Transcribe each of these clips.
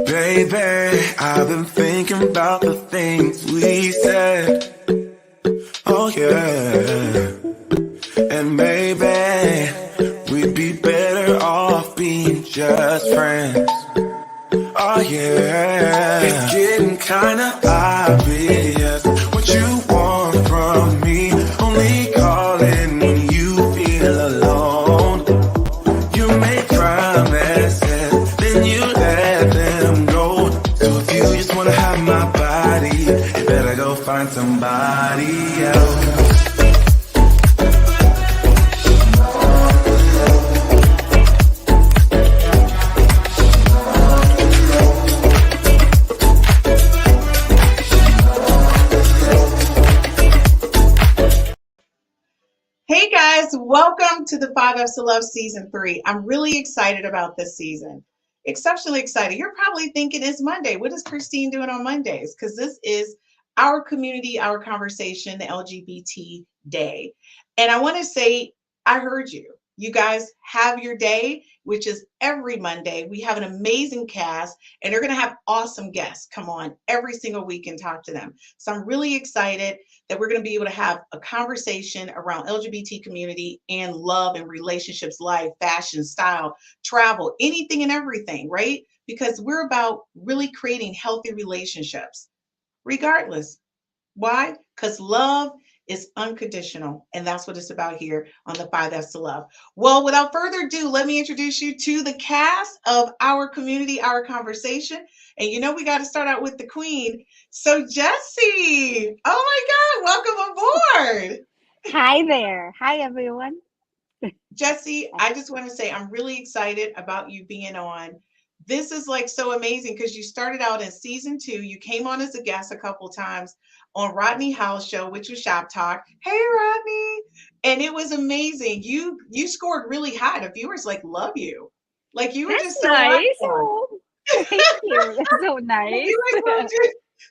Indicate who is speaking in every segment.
Speaker 1: Baby, I've been thinking about the things we said. Oh yeah. And maybe we'd be better off being just friends. Oh yeah. It's getting kinda obvious what you want from me. Only calling when you feel alone. You make promises, then you let them go. So if you just wanna have my body, you better go find somebody else.
Speaker 2: Hey guys, welcome to the 5F's to Love Season 3. I'm really excited about this season. Exceptionally excited. You're probably thinking it's Monday. What is Christine doing on Mondays? Because this is our community, our conversation, the LGBT day. And I want to say, I heard you. You guys have your day, which is every Monday. We have an amazing cast, and they're going to have awesome guests come on every single week and talk to them. So I'm really excited that we're going to be able to have a conversation around LGBT community and love and relationships, life, fashion, style, travel, anything and everything, right? Because we're about really creating healthy relationships, regardless. Why? Because love is unconditional, and that's what it's about here on the 5F's to Love. Well, without further ado, let me introduce you to the cast of our community, our conversation. And you know we got to start out with the queen. So Jessie, oh my God, welcome aboard.
Speaker 3: Hi there. Hi, everyone.
Speaker 2: Jessie, I just want to say I'm really excited about you being on. This is like so amazing because you started out in season 2. You came on as a guest a couple times on Rodney Howell's show, which was Shop Talk. Hey, Rodney. And it was amazing. You scored really high. The viewers like love you. Like you were
Speaker 3: That's
Speaker 2: just so
Speaker 3: nice.
Speaker 2: wonderful.
Speaker 3: Thank you. That's so nice.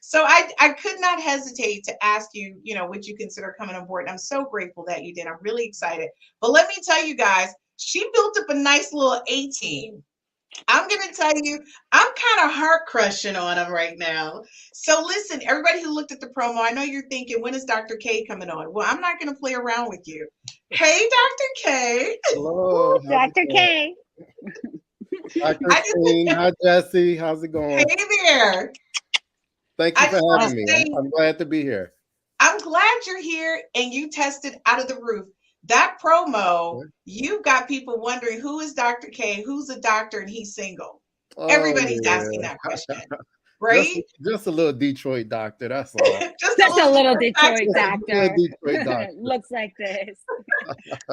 Speaker 2: So I could not hesitate to ask you, would you consider coming on board? And I'm so grateful that you did. I'm really excited. But let me tell you guys, she built up a nice little A-team. I'm going to tell you, I'm kind of heart crushing on them right now. So listen, everybody who looked at the promo, I know you're thinking, when is Dr. K coming on? Well, I'm not going to play around with you. Hey, Dr. K.
Speaker 4: Hello.
Speaker 3: Dr. K.
Speaker 4: Hi, Christine. Hi, Jessie. How's it going?
Speaker 2: Hey there.
Speaker 4: Thank you for having me. I'm glad to be here.
Speaker 2: I'm glad you're here and you tested out of the roof. That promo, you've got people wondering who is Dr. K, who's a doctor and he's single. Everybody's asking that question, right?
Speaker 4: Just a little Detroit doctor, that's all.
Speaker 3: just a little Detroit doctor.
Speaker 4: Detroit doctor.
Speaker 3: Looks like this.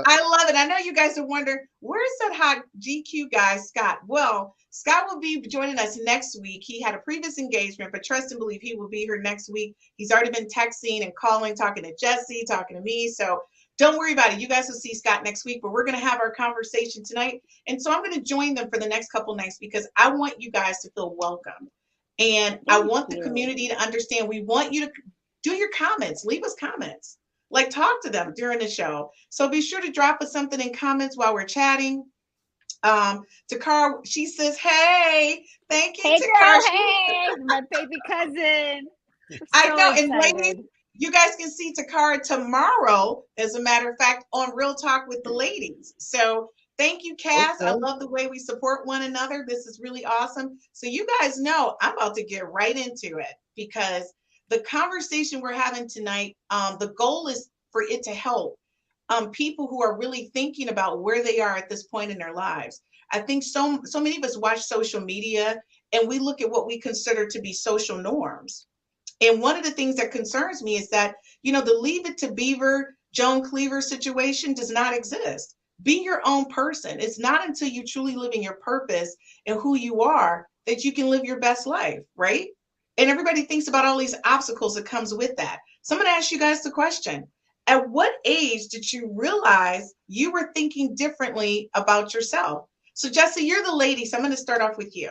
Speaker 2: I love it. I know you guys are wondering, where's that hot GQ guy, Scott? Well, Scott will be joining us next week. He had a previous engagement, but trust and believe he will be here next week. He's already been texting and calling, talking to Jessie, talking to me. So don't worry about it. You guys will see Scott next week, but we're going to have our conversation tonight. And so I'm going to join them for the next couple nights because I want you guys to feel welcome. And I want the community to understand. We want you to do your comments. Leave us comments. Like talk to them during the show. So be sure to drop us something in comments while we're chatting. Takara, she says, hey, thank you,
Speaker 3: hey,
Speaker 2: Takara.
Speaker 3: Girl, hey, my baby cousin.
Speaker 2: I know, and ladies, you guys can see Takara tomorrow, as a matter of fact, on Real Talk with the Ladies. So thank you, Cass. Okay. I love the way we support one another. This is really awesome. So you guys know I'm about to get right into it because the conversation we're having tonight, the goal is for it to help people who are really thinking about where they are at this point in their lives. I think so many of us watch social media and we look at what we consider to be social norms. And one of the things that concerns me is that, the Leave It to Beaver, Joan Cleaver situation does not exist. Be your own person. It's not until you truly live in your purpose and who you are that you can live your best life, right? And everybody thinks about all these obstacles that comes with that. So I'm going to ask you guys the question. At what age did you realize you were thinking differently about yourself? So Jessie, you're the lady, so I'm going to start off with you.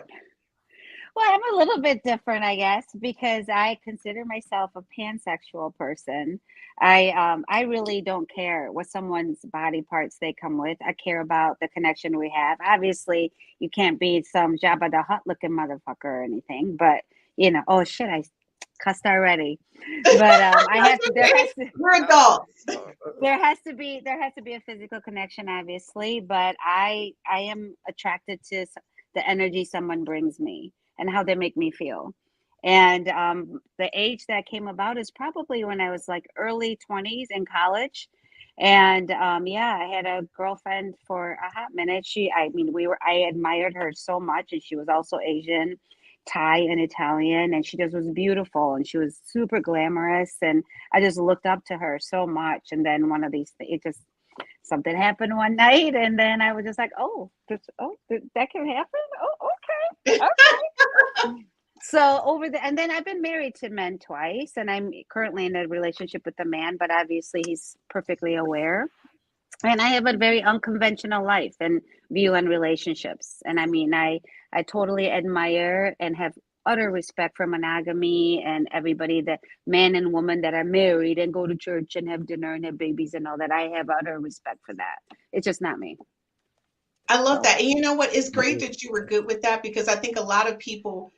Speaker 3: Well, I'm a little bit different, I guess, because I consider myself a pansexual person. I really don't care what someone's body parts they come with. I care about the connection we have. Obviously, you can't be some Jabba the Hutt looking motherfucker or anything, but oh shit, I cussed already. But I have to.
Speaker 2: We're adults.
Speaker 3: There has to be a physical connection, obviously, but I am attracted to the energy someone brings me and how they make me feel. And the age that came about is probably when I was like early 20s in college. And yeah, I had a girlfriend for a hot minute. I mean, I admired her so much, and she was also Asian, Thai, and Italian, and she just was beautiful, and she was super glamorous, and I just looked up to her so much. And then one of these, it just something happened one night, and then I was just like, that can happen. Oh, okay, okay. So and then I've been married to men twice, and I'm currently in a relationship with a man, but obviously he's perfectly aware. And I have a very unconventional life and view on relationships. And I mean, I totally admire and have utter respect for monogamy and everybody, that man and woman that are married and go to church and have dinner and have babies and all that. I have utter respect for that. It's just not me.
Speaker 2: I love that. And you know what? It's great that you were good with that, because I think a lot of people,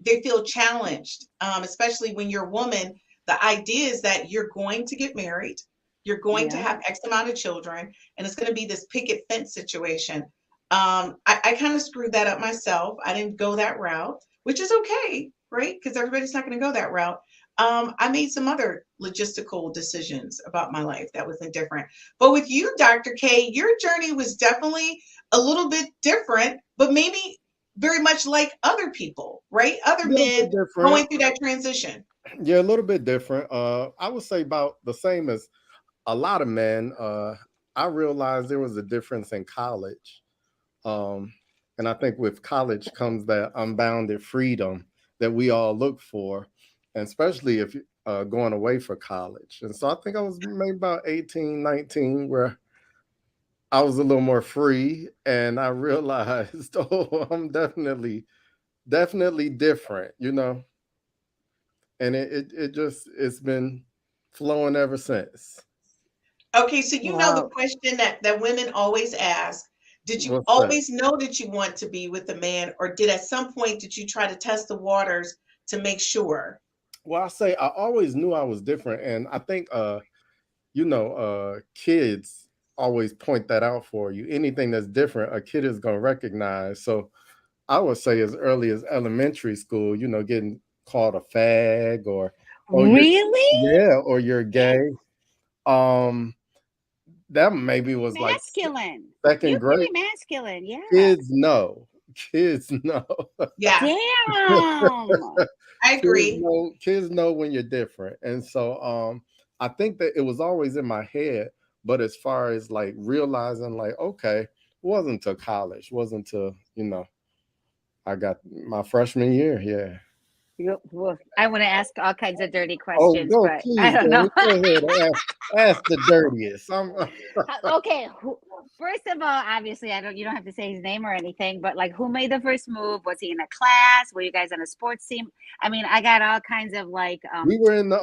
Speaker 2: they feel challenged, especially when you're a woman. The idea is that you're going to get married, you're going to have X amount of children, and it's going to be this picket fence situation. I kind of screwed that up myself. I didn't go that route, which is okay, right? Because everybody's not going to go that route. I made some other logistical decisions about my life that was different. But with you, Dr. K, your journey was definitely a little bit different, but maybe very much like other people, right? Other men going through that transition.
Speaker 4: Yeah, a little bit different. I would say about the same as a lot of men. I realized there was a difference in college. And I think with college comes that unbounded freedom that we all look for, and especially if you're going away for college. And so I think I was maybe about 18, 19, where I was a little more free, and I realized, oh, I'm definitely different, and it's been flowing ever since.
Speaker 2: Okay, so you know the question that women always ask, did you
Speaker 4: What's that?
Speaker 2: always know that you want to be with a man, or at some point did you try to test the waters to make sure?
Speaker 4: Well, I say I always knew I was different, and I think kids always point that out for you. Anything that's different, a kid is gonna recognize. So I would say as early as elementary school, getting called a fag, or
Speaker 3: Really?
Speaker 4: or you're gay. Um, that maybe was like
Speaker 3: Masculine.
Speaker 4: second
Speaker 3: You're
Speaker 4: grade.
Speaker 3: pretty masculine. Yeah.
Speaker 4: Kids know. Kids know.
Speaker 2: Yeah,
Speaker 3: Damn.
Speaker 2: I agree.
Speaker 4: Kids know when you're different. And so I think that it was always in my head, but as far as like realizing like, okay, it wasn't until college, wasn't until, I got my freshman year. Yeah.
Speaker 3: I want to ask all kinds of dirty
Speaker 4: Oh,
Speaker 3: questions,
Speaker 4: go
Speaker 3: but I
Speaker 4: please,
Speaker 3: don't know.
Speaker 4: go ahead and ask the dirtiest.
Speaker 3: Okay, first of all, obviously, you don't have to say his name or anything, but like, who made the first move? Was he in a class? Were you guys on a sports team? I mean, I got all kinds of like
Speaker 4: we were in the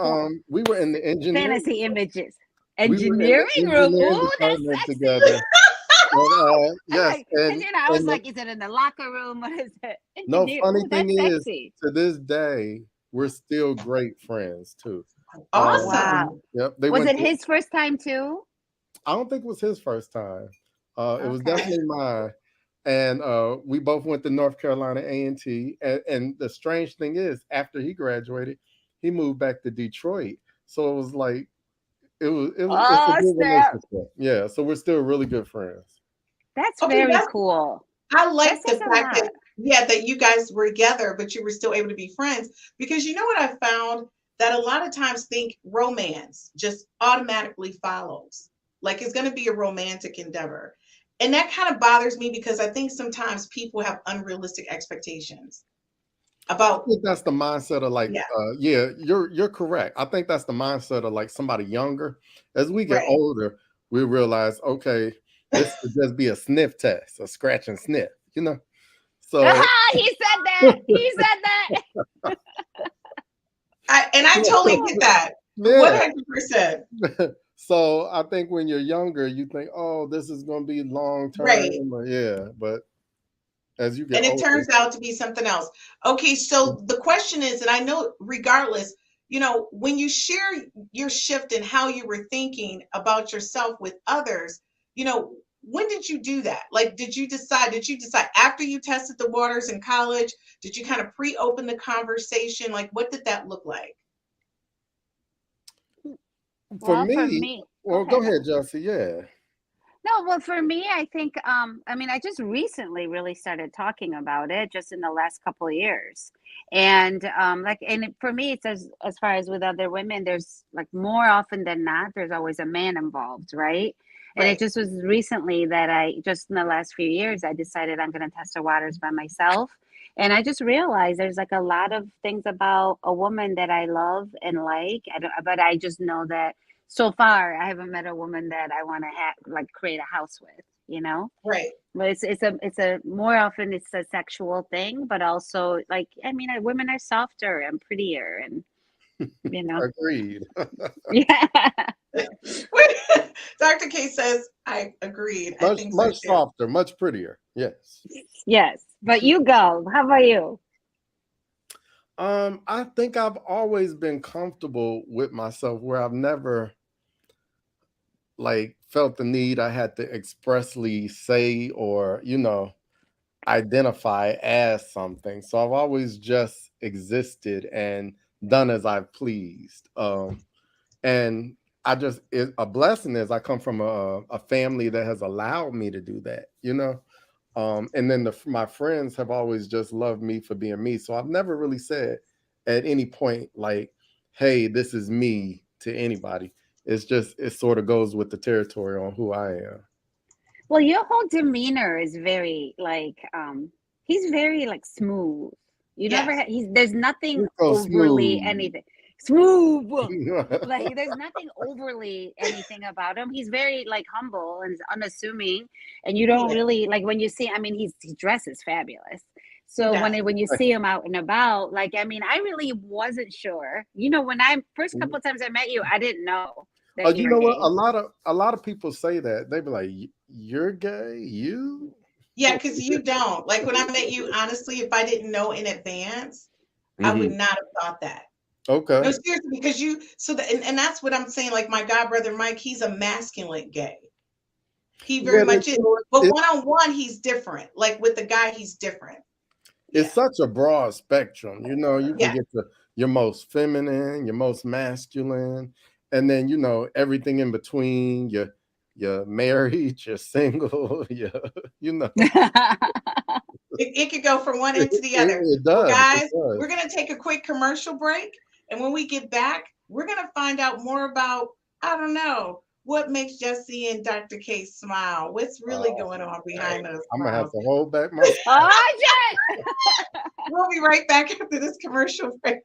Speaker 4: engineering.
Speaker 3: fantasy images.
Speaker 4: We were in the
Speaker 3: Engineering room.
Speaker 4: engineering
Speaker 3: Ooh, that's
Speaker 4: department
Speaker 3: sexy.
Speaker 4: together. And, yes,
Speaker 3: I was like, is it in the locker room? What is it?
Speaker 4: no, funny
Speaker 3: Ooh,
Speaker 4: thing
Speaker 3: that's
Speaker 4: is,
Speaker 3: sexy.
Speaker 4: to this day, we're still great friends too.
Speaker 2: Awesome.
Speaker 3: Wow.
Speaker 4: Yep.
Speaker 3: Was it his first time too?
Speaker 4: I don't think it was his first time. It was
Speaker 3: Okay.
Speaker 4: definitely mine. And we both went to North Carolina A&T. And the strange thing is, after he graduated, he moved back to Detroit. So it was like, it's a
Speaker 3: Oh,
Speaker 4: good
Speaker 3: snap.
Speaker 4: relationship. Yeah. So we're still really good friends.
Speaker 3: That's
Speaker 2: Okay,
Speaker 3: very cool.
Speaker 2: I like
Speaker 3: That says
Speaker 2: the
Speaker 3: a
Speaker 2: fact
Speaker 3: lot.
Speaker 2: that you guys were together, but you were still able to be friends. Because you know what I found? That a lot of times think romance just automatically follows. Like it's going to be a romantic endeavor. And that kind of bothers me, because I think sometimes people have unrealistic expectations
Speaker 4: I
Speaker 2: about,
Speaker 4: think that's the mindset of like,
Speaker 2: yeah,
Speaker 4: you're correct. I think that's the mindset of like somebody younger. As we get
Speaker 2: right.
Speaker 4: older, we realize, okay, this could just be a sniff test, a scratch and sniff, So
Speaker 3: He said that. He said that.
Speaker 2: I totally get that.
Speaker 4: yeah.
Speaker 2: 100%.
Speaker 4: So I think when you're younger, you think, oh, this is going to be long term.
Speaker 2: Right.
Speaker 4: Yeah. But as you get
Speaker 2: And it
Speaker 4: older,
Speaker 2: turns out to be something else. Okay, so the question is, and I know regardless, when you share your shift and how you were thinking about yourself with others, when did you do that? Like, did you decide after you tested the waters in college? Did you kind of pre-open the conversation? Like, what did that look like?
Speaker 4: for me, well, go ahead, Jesse. Yeah.
Speaker 3: No, well, for me, I think, I mean, I just recently really started talking about it just in the last couple of years. And for me, it's as far as with other women, there's like more often than not, there's always a man involved, right? And it just was recently that just in the last few years, I decided I'm going to test the waters by myself. And I just realized there's like a lot of things about a woman that I love and like, but I just know that so far I haven't met a woman that I want to create a house with,
Speaker 2: Right.
Speaker 3: But it's a more often it's a sexual thing, but also women are softer and prettier and
Speaker 4: Agreed.
Speaker 3: yeah.
Speaker 2: Dr. K says, I agreed.
Speaker 4: Much,
Speaker 2: I think
Speaker 4: much
Speaker 2: so
Speaker 4: softer, much prettier. Yes.
Speaker 3: Yes. But you go. How about you?
Speaker 4: I think I've always been comfortable with myself where I've never felt the need I had to expressly say or, identify as something. So I've always just existed and done as I've pleased. And a blessing is I come from a family that has allowed me to do that, and then my friends have always just loved me for being me. So I've never really said at any point, like, hey, this is me to anybody. It's just, it sort of goes with the territory on who I am.
Speaker 3: Well, your whole demeanor is very he's very smooth. There's nothing overly anything. Smooth. There's nothing overly anything about him. He's very humble and unassuming, and you don't really when you see. I mean, he dresses fabulous. So when you see him out and about, I really wasn't sure. When I first couple of times I met you, I didn't know.
Speaker 4: You know what? A lot of people say that. They be like, "You're gay, you?"
Speaker 2: Yeah, because you don't. Like when I met you, honestly, if I didn't know in advance, I would not have thought that.
Speaker 4: Okay.
Speaker 2: No, seriously, because and that's what I'm saying. Like my god brother Mike, he's a masculine gay. He very much is. But one-on-one, he's different. Like with the guy, he's different.
Speaker 4: It's such a broad spectrum. You can get to your most feminine, your most masculine, and then everything in between. You're married, you're single,
Speaker 2: It could go from one end to the other.
Speaker 4: It does.
Speaker 2: Well, guys, we're going to take a quick commercial break. And when we get back, we're going to find out more about, I don't know, what makes Jesse and Dr. K smile. What's really going on behind those
Speaker 4: I'm going to have
Speaker 2: smiles?
Speaker 4: to hold back my...
Speaker 2: We'll be right back after this commercial break.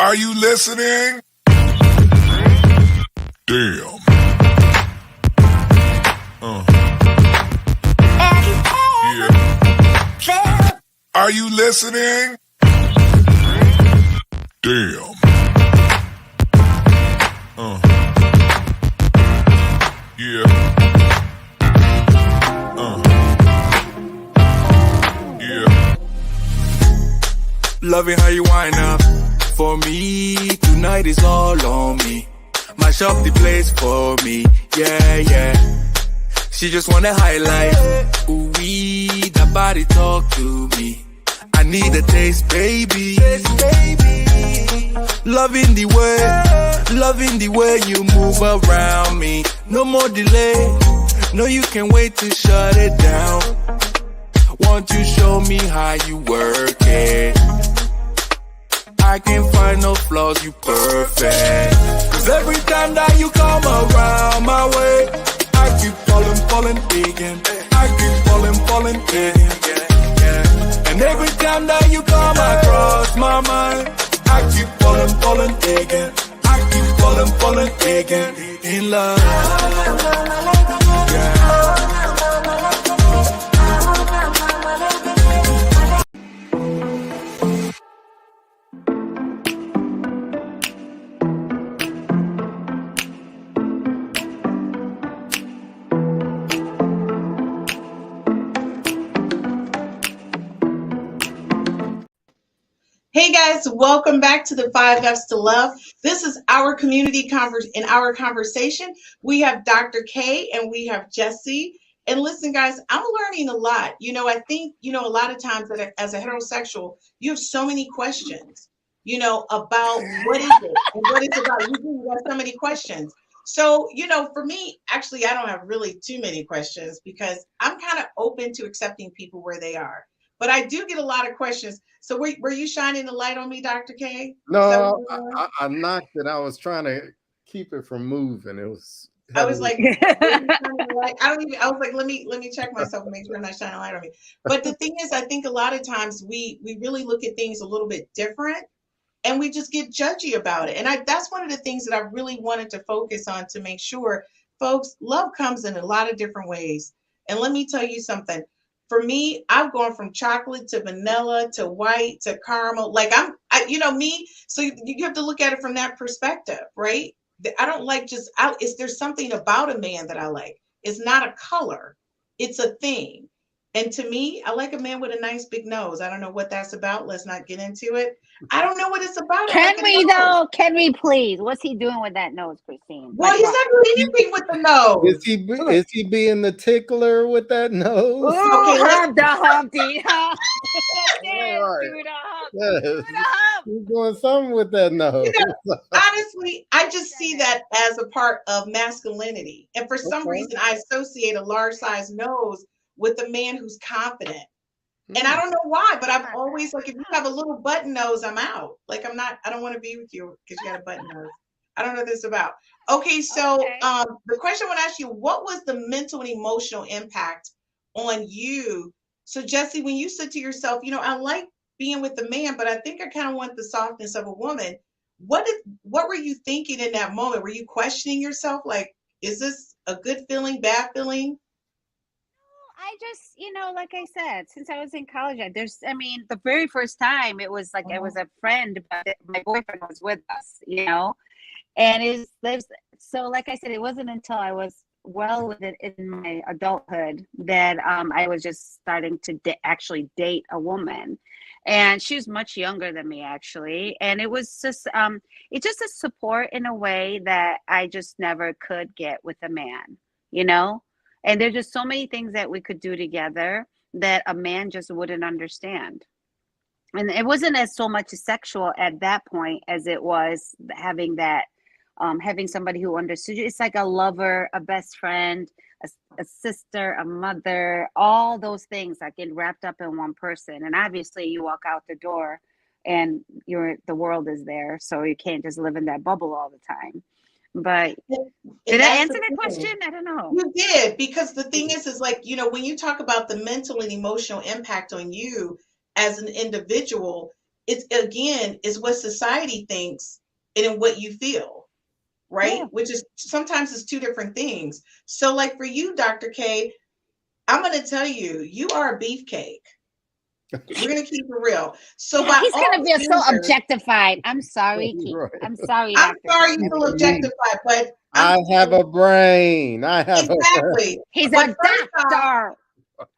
Speaker 1: Are you listening? Damn. Yeah. Are you listening? Damn. Loving how you wind up for me. Tonight is all on me. Mash up the place for me. Yeah, yeah. She just wanna highlight. Ooh, that body talk to me. I need a taste, baby. Loving the way you move around me. No more delay. No, you can't wait to shut it down. Won't you show me how you work it? I can't find no flaws, you perfect. Cause every time that you come around my way, I keep falling again. I keep falling again. And every time that you come across my mind, I keep falling again. I keep falling again. In love. Yeah.
Speaker 2: Hey guys, welcome back to the 5 F's to Love. This is our community in our conversation. We have Dr. K and we have Jesse. And listen, guys, I'm learning a lot. You know, I think, a lot of times that as a heterosexual, you have so many questions, about what is it and what it's about. You have so many questions. So, for me, actually, I don't have really too many questions because I'm kind of open to accepting people where they are. But I do get a lot of questions. So were you shining the light on me, Dr. K?
Speaker 4: No, I knocked it. I was trying to keep it from moving.
Speaker 2: I was like, I was like, let me check myself and make sure I'm not shining a light on me. But the thing is, I think a lot of times we really look at things a little bit different and we just get judgy about it. And that's one of the things that I really wanted to focus on to make sure, folks, love comes in a lot of different ways. And let me tell you something. For me, I've gone from chocolate to vanilla to white to caramel. Like me. So you have to look at it from that perspective, right? I don't like there's something about a man that I like. It's not a color. It's a thing. And to me, I like a man with a nice big nose. I don't know what that's about. Let's not get into it. I don't know what it's about.
Speaker 3: Can we please? What's he doing with that nose, Christine?
Speaker 2: Well, he's not doing anything with the nose.
Speaker 4: Is he being the tickler with that nose?
Speaker 3: Okay, Humpty.
Speaker 4: He's doing something with that nose.
Speaker 2: Honestly, I just see that as a part of masculinity. And for some reason, I associate a large size nose with a man who's confident. And I don't know why, but I've always, like, if you have a little button nose, I'm out. Like, I don't want to be with you because you got a button nose. I don't know what this is about. Okay, so the question I want to ask you, what was the mental and emotional impact on you? So Jesse, when you said to yourself, I like being with a man, but I think I kind of want the softness of a woman. What were you thinking in that moment? Were you questioning yourself? Like, is this a good feeling, bad feeling?
Speaker 3: I just, like I said, since I was in college, the very first time it was like, it was a friend, but my boyfriend was with us, and so like I said, it wasn't until I was well within in my adulthood that I was just starting to actually date a woman, and she was much younger than me actually, and it was just it's just a support in a way that I just never could get with a man, and there's just so many things that we could do together that a man just wouldn't understand. And it wasn't as so much sexual at that point as it was having that having somebody who understood you. It's like a lover, a best friend, a sister, a mother, all those things like get wrapped up in one person. And obviously you walk out the door and the world is there. So you can't just live in that bubble all the time. But did I answer that question? I don't know.
Speaker 2: You did, because the thing is like, when you talk about the mental and emotional impact on you as an individual, it's again, is what society thinks and in what you feel, right? Yeah. Which is sometimes it's two different things. So like for you, Dr. K, I'm going to tell you, you are a beefcake. We're gonna keep it real. So
Speaker 3: he's gonna be so objectified. I'm sorry,
Speaker 4: right.
Speaker 3: I'm sorry.
Speaker 2: I'm sorry you feel objectified, but
Speaker 4: I have a brain. I have
Speaker 2: exactly.
Speaker 3: He's a doctor.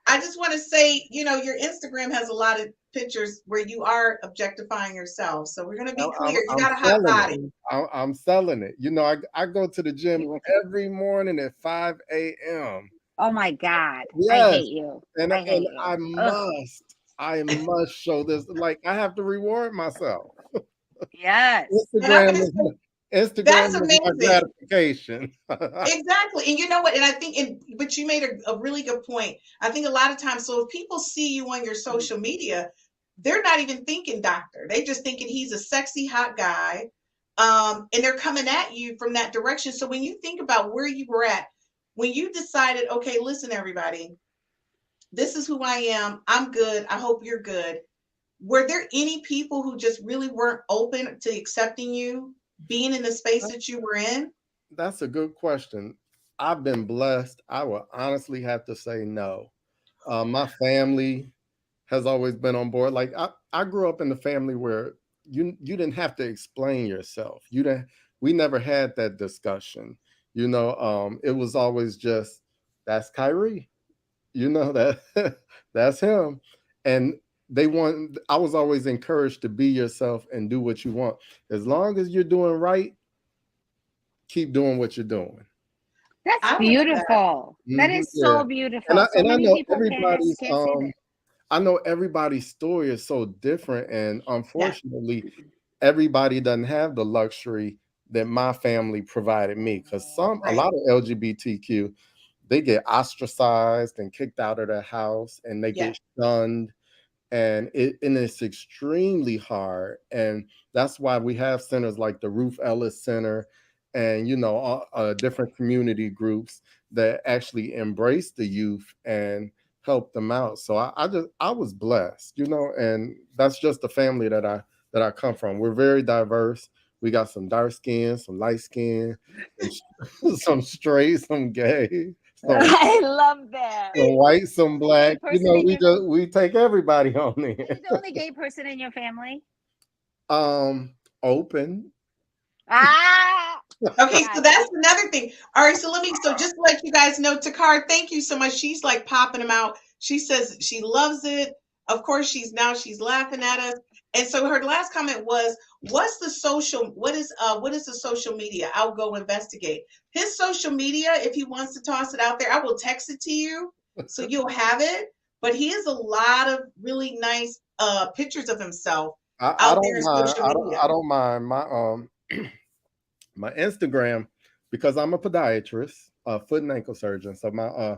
Speaker 2: I just want to say, your Instagram has a lot of pictures where you are objectifying yourself. So we're going to be clear. You
Speaker 4: I'm
Speaker 2: got a hot
Speaker 4: selling it.
Speaker 2: body.
Speaker 4: I'm selling it. I go to the gym
Speaker 3: You were-
Speaker 4: every morning at 5 a.m.
Speaker 3: Oh my God. I
Speaker 4: Yes,
Speaker 3: hate you.
Speaker 4: and
Speaker 3: I hate
Speaker 4: I
Speaker 3: you. Ugh.
Speaker 4: must show this. Like I have to reward myself.
Speaker 3: Yes.
Speaker 2: And I'm
Speaker 4: Instagram
Speaker 2: going to
Speaker 4: is
Speaker 2: say,
Speaker 4: Instagram
Speaker 2: that's
Speaker 4: is my
Speaker 2: amazing.
Speaker 4: gratification.
Speaker 2: Exactly. And you know what? And I think, but you made a really good point. I think a lot of times, so if people see you on your social media, they're not even thinking doctor. They just thinking he's a sexy, hot guy. And they're coming at you from that direction. So when you think about where you were at, when you decided, okay, listen, everybody, this is who I am. I'm good. I hope you're good. Were there any people who just really weren't open to accepting you being in the space that you were in?
Speaker 4: That's a good question. I've been blessed. I will honestly have to say no. My family has always been on board. Like I grew up in the family where you didn't have to explain yourself. You didn't. We never had that discussion. It was always just that's Kyrie. That that's him, and I was always encouraged to be yourself and do what you want. As long as you're doing right, keep doing what you're doing.
Speaker 3: That's
Speaker 2: I love that.
Speaker 3: beautiful. That is
Speaker 4: Yeah,
Speaker 3: so beautiful. So
Speaker 4: and I
Speaker 3: many
Speaker 4: know
Speaker 3: people can't say that.
Speaker 4: I know everybody's story is so different, and
Speaker 2: Yeah.
Speaker 4: unfortunately, everybody doesn't have the luxury that my family provided me. Because a
Speaker 2: Right.
Speaker 4: lot of LGBTQ, they get ostracized and kicked out of their house, and they
Speaker 2: Yeah.
Speaker 4: get shunned, and it's extremely hard. And that's why we have centers like the Ruth Ellis Center, and different community groups that actually embrace the youth and help them out. So I was blessed, and that's just the family that I come from. We're very diverse. We got some dark skin, some light skin, some straight, some gay, some
Speaker 3: I love that.
Speaker 4: some white, some
Speaker 3: Only gay
Speaker 4: black.
Speaker 3: person in your
Speaker 4: We take everybody on
Speaker 3: Are you
Speaker 4: there.
Speaker 3: the only gay person in your family?
Speaker 4: Open.
Speaker 3: Ah,
Speaker 2: Okay, so
Speaker 3: got
Speaker 2: that's
Speaker 3: it.
Speaker 2: another thing. All right, so just to let you guys know, Takar, thank you so much. She's like popping them out. She says she loves it. Of course, she's laughing at us. And so her last comment was, what is the social media? I'll go investigate. His social media, if he wants to toss it out there, I will text it to you so you'll have it. But he has a lot of really nice pictures of himself
Speaker 4: I
Speaker 2: out there
Speaker 4: don't
Speaker 2: in
Speaker 4: mind.
Speaker 2: social media.
Speaker 4: I don't mind my Instagram, because I'm a podiatrist, a foot and ankle surgeon. So my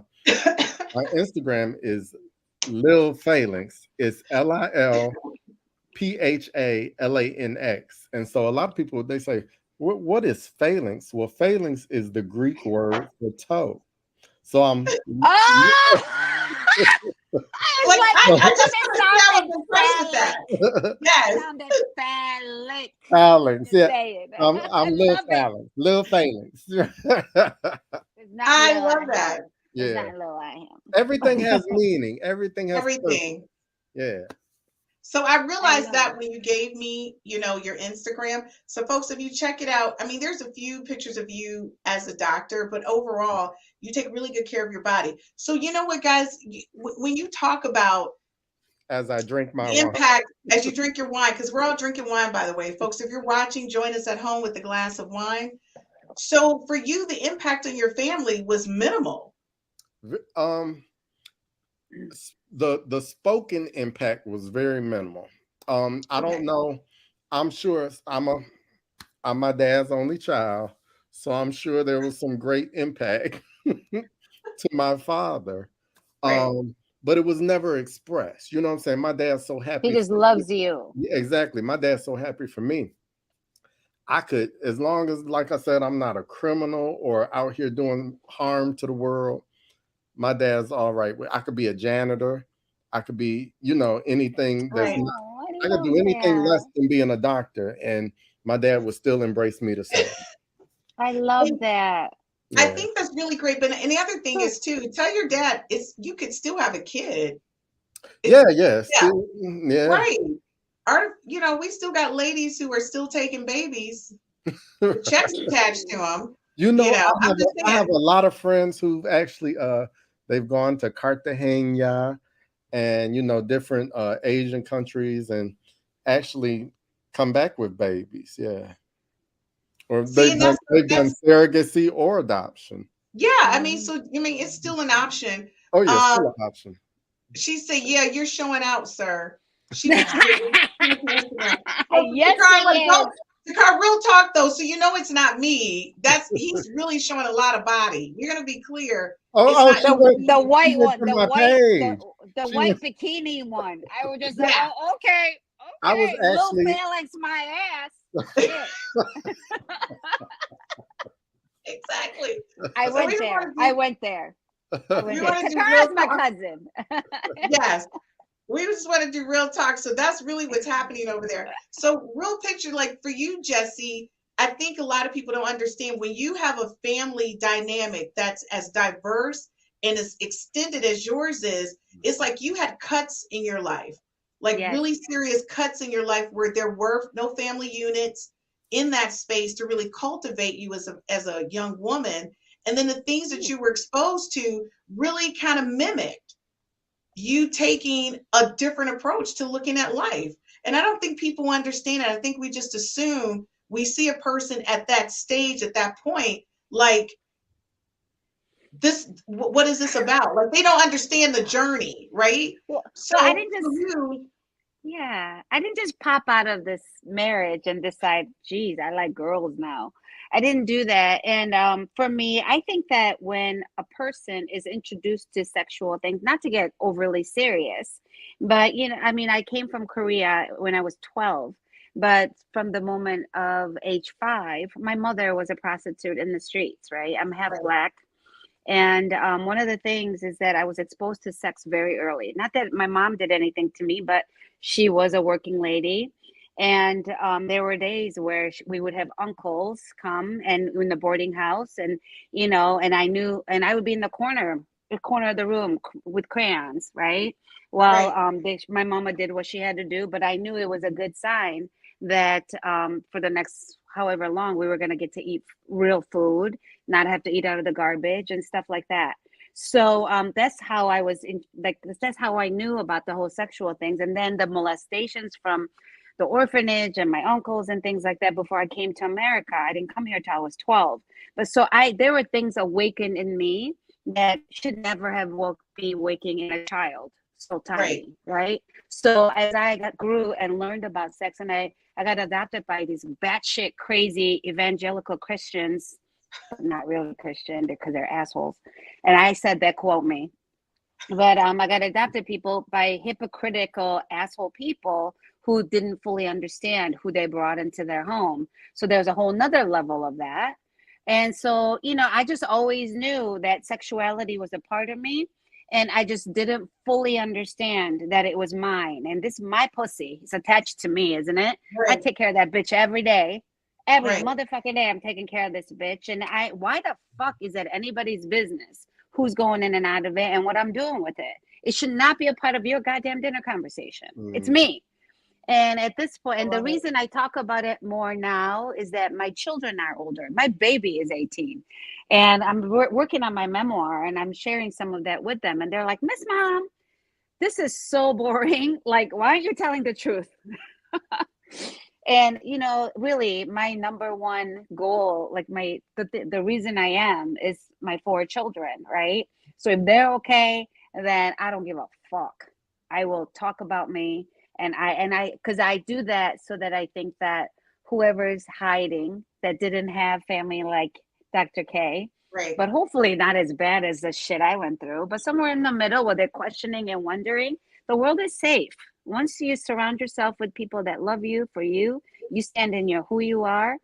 Speaker 4: Instagram is Lil Phalanx. It's LILPHALANX. And so a lot of people, they say, what is phalanx? Well, phalanx is the Greek word for toe. So I'm
Speaker 3: Oh, I was
Speaker 2: Like
Speaker 3: like,
Speaker 2: I
Speaker 3: it
Speaker 2: just want to say I was impressed with that.
Speaker 3: sounded
Speaker 2: Yes,
Speaker 3: sounded phallic.
Speaker 4: phalanx.
Speaker 3: Just
Speaker 4: Yeah,
Speaker 3: say it.
Speaker 4: I'm
Speaker 3: I
Speaker 4: Lil
Speaker 3: love it.
Speaker 4: Phalanx. Lil Phalanx.
Speaker 3: It's not
Speaker 2: I
Speaker 3: Lil
Speaker 2: love
Speaker 3: I
Speaker 2: that.
Speaker 3: am. It's
Speaker 4: Yeah.
Speaker 3: not Lil I
Speaker 4: Everything
Speaker 3: am.
Speaker 4: has meaning. Everything has purpose.
Speaker 2: Everything.
Speaker 4: Yeah.
Speaker 2: So I
Speaker 3: I
Speaker 2: realized
Speaker 3: love
Speaker 2: that
Speaker 3: it.
Speaker 2: when you gave me, your Instagram. So folks, if you check it out, I mean, there's a few pictures of you as a doctor, but overall, you take really good care of your body. So you know what, guys, when you talk about
Speaker 4: As I drink my
Speaker 2: the
Speaker 4: wine.
Speaker 2: impact as you drink your wine, because we're all drinking wine, by the way, folks. If you're watching, join us at home with a glass of wine. So for you, the impact on your family was minimal.
Speaker 4: Um, the spoken impact was very minimal. I don't
Speaker 2: Okay.
Speaker 4: know. I'm sure I'm my dad's only child, so I'm sure there was some great impact to my father.
Speaker 2: Right.
Speaker 4: But it was never expressed. You know what I'm saying? My dad's so
Speaker 3: He
Speaker 4: happy
Speaker 3: just
Speaker 4: for me.
Speaker 3: loves you.
Speaker 4: Yeah, exactly. My dad's so happy for me. I could, as long as, like I said, I'm not a criminal or out here doing harm to the world, my dad's all right with. I could be a janitor. I could be, anything that's
Speaker 2: Right.
Speaker 4: not,
Speaker 3: Oh, I
Speaker 4: I could
Speaker 3: love
Speaker 4: do anything less
Speaker 3: that.
Speaker 4: than being a doctor, and my dad would still embrace me the same.
Speaker 3: I love
Speaker 2: And
Speaker 3: that.
Speaker 2: I
Speaker 4: Yeah.
Speaker 2: think that's really great. But and the other thing is too, tell your dad it's you could still have a kid. It's
Speaker 4: Yeah, yeah.
Speaker 2: yeah,
Speaker 4: Still, yeah.
Speaker 2: right. We still got ladies who are still taking babies with checks attached to them.
Speaker 4: You know,
Speaker 2: I'm just
Speaker 4: I have
Speaker 2: saying.
Speaker 4: a lot of friends who've actually They've gone to Cartagena and, you know, different Asian countries and actually come back with babies. Yeah. Or
Speaker 2: See, and that's
Speaker 4: they've done
Speaker 2: that's
Speaker 4: surrogacy or adoption.
Speaker 2: yeah. I mean, so I mean, it's still an option.
Speaker 4: Oh yeah,
Speaker 2: Um,
Speaker 4: still an option.
Speaker 2: she said, "Yeah, you're showing out, sir." She went to Instagram. Oh,
Speaker 3: Yes,
Speaker 2: Takar, like,
Speaker 3: he is.
Speaker 2: don't, Takar, real talk though. So you know it's not me. He's really showing a lot of body. You're gonna be clear.
Speaker 4: Oh,
Speaker 2: It's
Speaker 4: oh,
Speaker 2: not
Speaker 4: she
Speaker 3: The
Speaker 2: just
Speaker 4: went,
Speaker 3: the
Speaker 2: me.
Speaker 4: she
Speaker 3: white
Speaker 4: went
Speaker 3: one,
Speaker 4: to my page.
Speaker 3: the
Speaker 4: She
Speaker 3: white
Speaker 4: went,
Speaker 3: bikini one. I was just like,
Speaker 2: Yeah,
Speaker 3: oh, okay,
Speaker 4: I was
Speaker 3: okay. Lil
Speaker 4: actually,
Speaker 3: Felix, my ass. Shit.
Speaker 2: exactly.
Speaker 3: I
Speaker 2: So we
Speaker 3: went there.
Speaker 2: want to
Speaker 3: I
Speaker 2: do
Speaker 3: went there. I
Speaker 2: we
Speaker 3: went there.
Speaker 2: want to do real
Speaker 3: Takara's my
Speaker 2: talk.
Speaker 3: cousin.
Speaker 2: Yes. We just want to do real talk. So that's really what's happening over there. So, real picture, like for you, Jesse, I think a lot of people don't understand when you have a family dynamic that's as diverse and as extended as yours is, it's like you had cuts in your life, like
Speaker 3: Yes.
Speaker 2: really serious cuts in your life where there were no family units in that space to really cultivate you as a young woman. And then the things that you were exposed to really kind of mimicked you taking a different approach to looking at life. And I don't think people understand it. I think we just assume we see a person at that stage, at that point, like this, what is this about? Like they don't understand the journey, right?
Speaker 3: Well, I
Speaker 2: So
Speaker 3: didn't
Speaker 2: for
Speaker 3: just
Speaker 2: you,
Speaker 3: Yeah, I didn't just pop out of this marriage and decide, geez, I like girls now. I didn't do that. And for me, I think that when a person is introduced to sexual things, not to get overly serious, but you know, I mean, I came from Korea when I was 12, but from the moment of age 5, my mother was a prostitute in the streets, right? I'm half
Speaker 2: right,
Speaker 3: black. And one of the things is that I was exposed to sex very early. Not that my mom did anything to me, but she was a working lady. And there were days where we would have uncles come and in the boarding house, and you know, and I knew, and I would be in the corner of the room with crayons, right? While
Speaker 2: right,
Speaker 3: my mama did what she had to do, but I knew it was a good sign that for the next however long we were going to get to eat real food, not have to eat out of the garbage and stuff like that. So that's how I was in, like that's how I knew about the whole sexual things, and then the molestations from the orphanage and my uncles and things like that before I came to America. I didn't come here till I was 12. But so there were things awakened in me that should never have be waking in a child so
Speaker 2: right.
Speaker 3: tiny, right? So as grew and learned about sex, and I got adopted by these batshit crazy evangelical Christians, not really Christian because they're assholes. And I said that, quote me. But I got adopted people by hypocritical asshole people who didn't fully understand who they brought into their home. So there's a whole nother level of that. And so, you know, I just always knew that sexuality was a part of me. And I just didn't fully understand that it was mine. And this my pussy. It's attached to me, isn't it? I
Speaker 2: Right,
Speaker 3: take care of that bitch every day. Every
Speaker 2: right.
Speaker 3: motherfucking day I'm taking care of this bitch. And why the fuck is that anybody's business who's going in and out of it and what I'm doing with it? It should not be a part of your goddamn dinner conversation. It's
Speaker 4: mm,
Speaker 3: me. And at this point,
Speaker 2: I
Speaker 3: and the
Speaker 2: love it.
Speaker 3: reason I talk about it more now is that my children are older. My baby is 18. And I'm working on my memoir and I'm sharing some of that with them. And they're like, Miss Mom, this is so boring. Like, why aren't you telling the truth? And you know, really my number one goal, like the reason I am is my 4 children, right? So if they're okay, then I don't give a fuck. I will talk about me, and I because I do that so that I think that whoever is hiding that didn't have family like Dr. K,
Speaker 2: Right.
Speaker 3: but hopefully not as bad as the shit I went through, but somewhere in the middle where they're questioning and wondering, the world is safe. Once you surround yourself with people that love you for you, you stand in your who you are.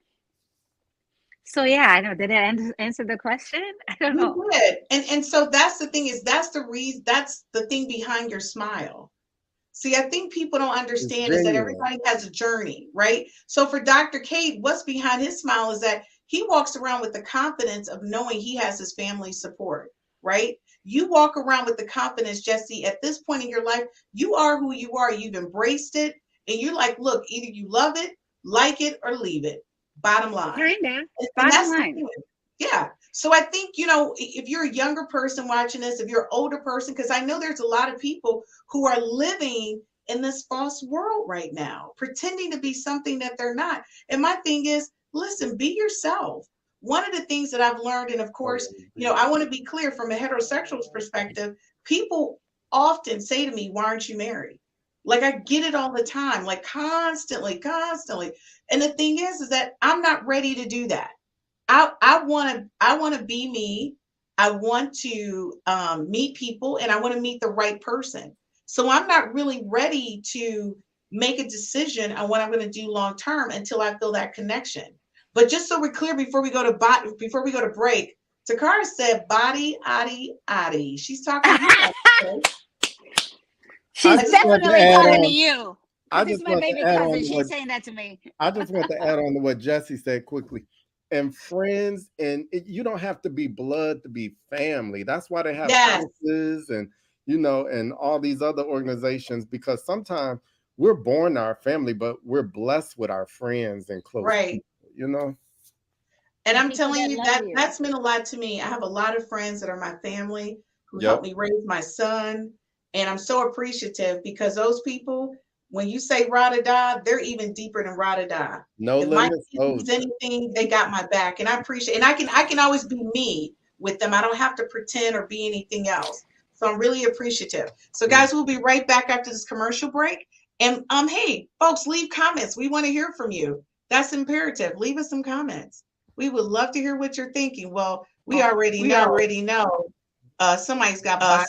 Speaker 3: So yeah, I know. Did I answer the question? I don't know.
Speaker 2: You did. And so that's the thing is that's the reason that's the thing behind your smile. See, I think people don't
Speaker 4: it's
Speaker 2: understand is that
Speaker 4: genuine.
Speaker 2: everybody has a journey, right? So for Dr. Cade, what's behind his smile is that he walks around with the confidence of knowing he has his family support, right? You walk around with the confidence, Jesse, at this point in your life, you are who you are. You've embraced it. And you're like, look, either you love it, like it, or leave it. Bottom line.
Speaker 3: Kinda.
Speaker 2: And
Speaker 3: Bottom
Speaker 2: that's the
Speaker 3: line.
Speaker 2: thing. Yeah. So I think, you know, if you're a younger person watching this, if you're an older person, because I know there's a lot of people who are living in this false world right now, pretending to be something that they're not. And my thing is, listen, be yourself. One of the things that I've learned, and of course, you know, I want to be clear from a heterosexual perspective, people often say to me, why aren't you married? Like I get it all the time, like constantly, constantly. And the thing is that I'm not ready to do that. I want to be me. I want to meet people, and I want to meet the right person. So I'm not really ready to make a decision on what I'm going to do long term until I feel that connection. But just so we're clear, before we go to break, Takara said body, adi, adi. She's talking to you, Dr.
Speaker 4: I
Speaker 3: She's
Speaker 4: just want to
Speaker 3: definitely
Speaker 4: add
Speaker 3: talking to
Speaker 4: on.
Speaker 3: you.
Speaker 4: I
Speaker 3: Because this is
Speaker 4: just
Speaker 3: my
Speaker 4: want to
Speaker 3: baby
Speaker 4: add
Speaker 3: cousin.
Speaker 4: on to what
Speaker 3: She's saying that to me.
Speaker 4: I just want to add on to what Jesse said quickly. And friends, and you don't have to be blood to be family. That's why they have
Speaker 2: Yes,
Speaker 4: houses and and all these other organizations, because sometimes we're born our family, but we're blessed with our friends and close
Speaker 2: right.
Speaker 4: people.
Speaker 2: And
Speaker 3: And
Speaker 2: I'm
Speaker 3: people
Speaker 2: telling
Speaker 3: that
Speaker 2: you
Speaker 3: love
Speaker 2: that
Speaker 3: you.
Speaker 2: that's meant a lot to me. I have a lot of friends that are my family who helped
Speaker 4: Yep.
Speaker 2: me raise my son. And I'm so appreciative because those people, when you say rah da, they're even deeper than rah da.
Speaker 4: No
Speaker 2: If my
Speaker 4: limit
Speaker 2: kids needs
Speaker 4: soldier.
Speaker 2: anything, they got my back. And I appreciate, and I can always be me with them. I don't have to pretend or be anything else. So I'm really appreciative. So guys, we'll be right back after this commercial break. And hey, folks, leave comments. We want to hear from you. That's imperative. Leave us some comments. We would love to hear what you're thinking. Well, we already know somebody's got body.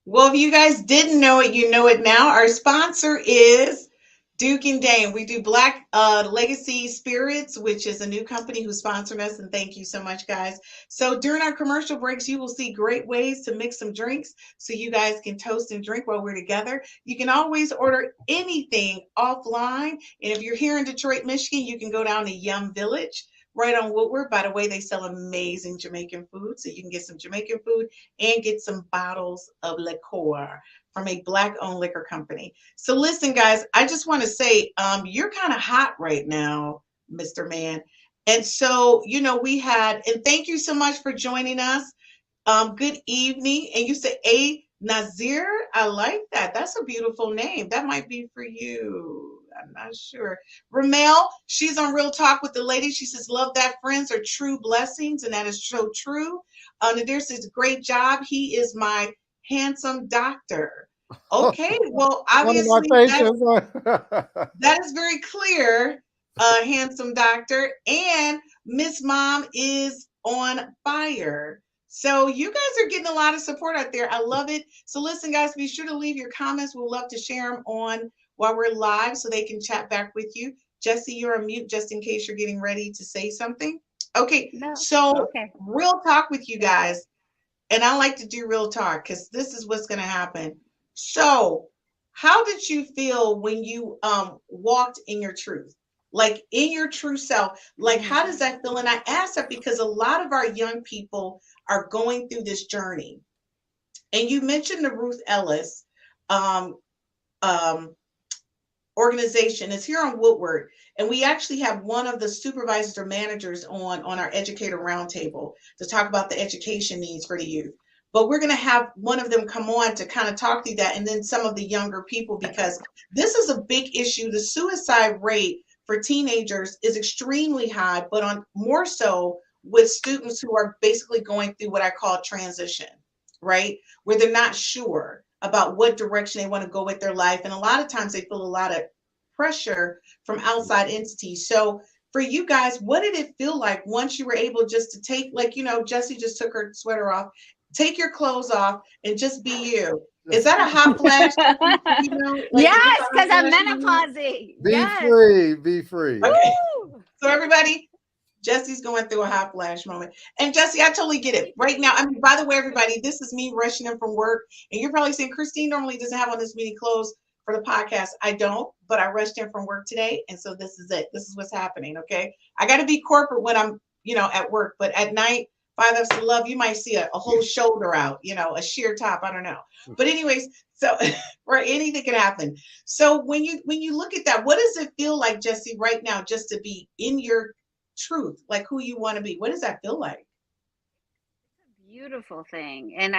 Speaker 2: Well, if you guys didn't know it, you know it now. Our sponsor is Duke and Dane. We do Black Legacy Spirits, which is a new company who sponsored us, and thank you so much, guys. So during our commercial breaks, you will see great ways to mix some drinks so you guys can toast and drink while we're together. You can always order anything offline, and if you're here in Detroit, Michigan, you can go down to Yum Village. Right on Woodward. By the way, they sell amazing Jamaican food. So you can get some Jamaican food and get some bottles of liqueur from a Black owned liquor company. So listen, guys, I just want to say you're kind of hot right now, Mr. Man. And so, and thank you so much for joining us. Good evening. And you said A Nazir. I like that. That's a beautiful name. That might be for you. I'm not sure. Ramel, she's on Real Talk with the Lady. She says, love that friends are true blessings. And that is so true. Nadir says, great job. He is my handsome doctor. Okay. Well,
Speaker 4: One of my
Speaker 2: obviously
Speaker 4: patients.
Speaker 2: that is very clear, handsome doctor. And Miss Mom is on fire. So you guys are getting a lot of support out there. I love it. So listen, guys, be sure to leave your comments. We'll love to share them on while we're live so they can chat back with you. Jesse, you're on mute just in case you're getting ready to say something. Okay,
Speaker 3: No.
Speaker 2: so
Speaker 3: Okay.
Speaker 2: real talk with you guys, and I like to do real talk because this is what's going to happen. So, how did you feel when you walked in your truth? Like in your true self, like how does that feel? And I ask that because a lot of our young people are going through this journey. And you mentioned the Ruth Ellis um, um, organization is here on Woodward, and we actually have one of the supervisors or managers on our educator roundtable to talk about the education needs for the youth. But we're going to have one of them come on to kind of talk through that, and then some of the younger people, because this is a big issue. The suicide rate for teenagers is extremely high, but on more so with students who are basically going through what I call transition, right? Where they're not sure about what direction they want to go with their life. And a lot of times they feel a lot of pressure from outside entities. So for you guys, what did it feel like once you were able just to take, like, Jessie just took her sweater off, take your clothes off and just be you? Is that a hot flash? Like, is this
Speaker 3: Yes,
Speaker 2: a hot
Speaker 3: because I'm
Speaker 2: flash moment?
Speaker 3: menopausing.
Speaker 4: Be
Speaker 3: Yes.
Speaker 4: free. Be free.
Speaker 2: Okay.
Speaker 3: Woo!
Speaker 2: So everybody, Jesse's going through a hot flash moment. And Jesse, I totally get it. Right now, I mean, by the way, everybody, this is me rushing in from work. And you're probably saying, Christine normally doesn't have on this many clothes for the podcast. I don't, but I rushed in from work today. And so this is it. This is what's happening. Okay. I got to be corporate when I'm, at work. But at night, 5 F's to Love, you might see a whole shoulder out, a sheer top. I don't know. But anyways, so right, anything can happen. So when you look at that, what does it feel like, Jesse, right now, just to be in your truth, like who you want to be? What does that feel like?
Speaker 3: Beautiful thing. And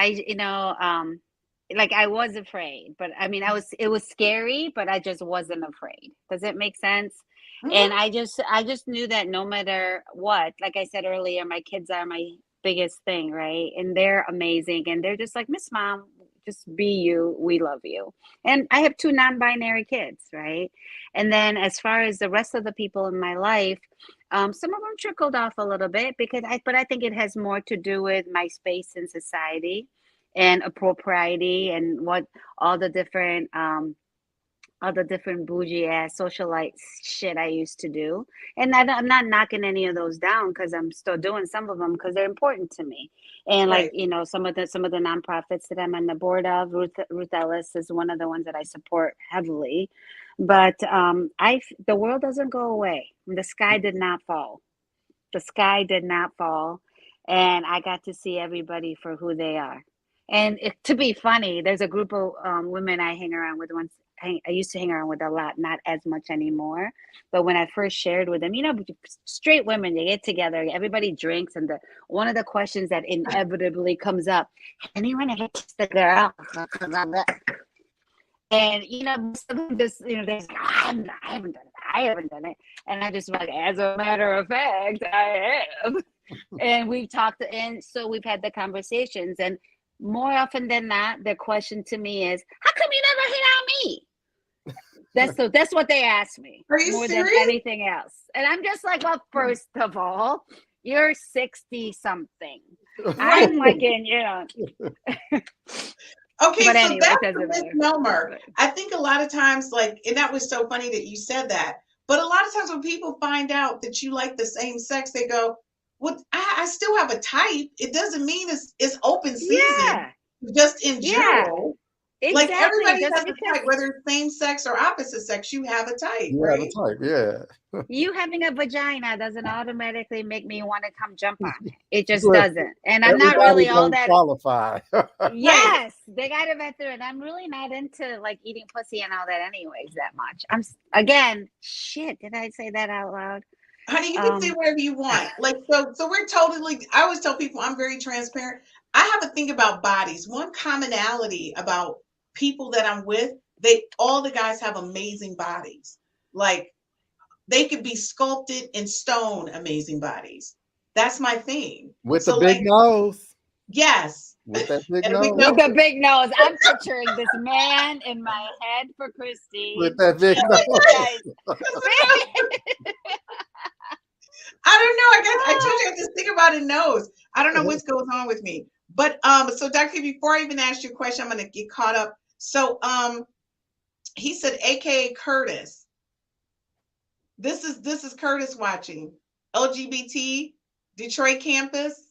Speaker 3: like I was afraid, but I mean, it was scary, but I just wasn't afraid. Does it make sense? And
Speaker 2: Mhm.
Speaker 3: I just knew that no matter what, like I said earlier, my kids are my biggest thing, right? And they're amazing. And they're just like, Miss Mom, just be you. We love you. And I have two non-binary kids, right? And then as far as the rest of the people in my life, some of them trickled off a little bit but I think it has more to do with my space in society and propriety and what all the different bougie ass socialite shit I used to do. And I'm not knocking any of those down because I'm still doing some of them because they're important to me. And like,
Speaker 2: Right.
Speaker 3: some of the nonprofits that I'm on the board of, Ruth Ellis is one of the ones that I support heavily. But the world doesn't go away. The sky did not fall. The sky did not fall. And I got to see everybody for who they are. And to be funny, there's a group of women I hang around with once. I used to hang around with a lot, not as much anymore. But when I first shared with them, straight women, they get together, everybody drinks, and one of the questions that inevitably comes up: anyone ever kissed a girl? And most of them just they're like, I haven't done it. I haven't done it. And I just like, as a matter of fact, I have. And we've talked, and so we've had the conversations, and more often than not, the question to me is, how come you never hit on me? That's what they ask me
Speaker 2: Are you
Speaker 3: more than
Speaker 2: serious?
Speaker 3: anything else. And I'm just like, well, first of all, you're 60 something. I'm like
Speaker 2: Okay,
Speaker 3: but
Speaker 2: so
Speaker 3: anyway, it
Speaker 2: that's
Speaker 3: doesn't
Speaker 2: a
Speaker 3: matter.
Speaker 2: misnomer. I think a lot of times, and that was so funny that you said that. But a lot of times when people find out that you like the same sex, they go, well, I still have a type. It doesn't mean it's open season,
Speaker 3: Yeah,
Speaker 2: just in
Speaker 3: yeah,
Speaker 2: general. Like
Speaker 3: exactly.
Speaker 2: everybody
Speaker 3: That's
Speaker 2: has a
Speaker 3: because
Speaker 2: type, whether it's same sex or opposite sex, you have a type,
Speaker 4: You have a
Speaker 2: right?
Speaker 4: type, yeah.
Speaker 3: you having a vagina doesn't automatically make me want to come jump on it. It just
Speaker 4: Listen,
Speaker 3: doesn't. And I'm not
Speaker 4: everybody
Speaker 3: really all
Speaker 4: don't
Speaker 3: that.
Speaker 4: qualify.
Speaker 2: Right.
Speaker 3: Yes, they got to vet through it. I'm really not into like eating pussy and all that, anyways, that much. Again, shit. Did I say that out loud?
Speaker 2: Honey, you can say whatever you want. Like, so we're totally, I always tell people I'm very transparent. I have a thing about bodies. One commonality about people that I'm with, all the guys have amazing bodies. Like, they could be sculpted in stone, amazing bodies. That's my thing.
Speaker 4: With the
Speaker 2: So,
Speaker 4: big
Speaker 2: like,
Speaker 4: nose.
Speaker 2: yes.
Speaker 4: With that big
Speaker 2: And a big
Speaker 4: nose.
Speaker 3: With
Speaker 2: nose.
Speaker 3: the big nose. I'm picturing this man in my head for
Speaker 4: With
Speaker 3: Christine.
Speaker 4: that big
Speaker 3: And
Speaker 4: nose.
Speaker 3: this guy's
Speaker 2: I don't know. I told you I have this thing about a nose. I don't know what's going on with me. But so Dr. Before I even ask you a question, I'm gonna get caught up. So he said, AKA Curtis. This is Curtis watching. LGBT. Detroit campus.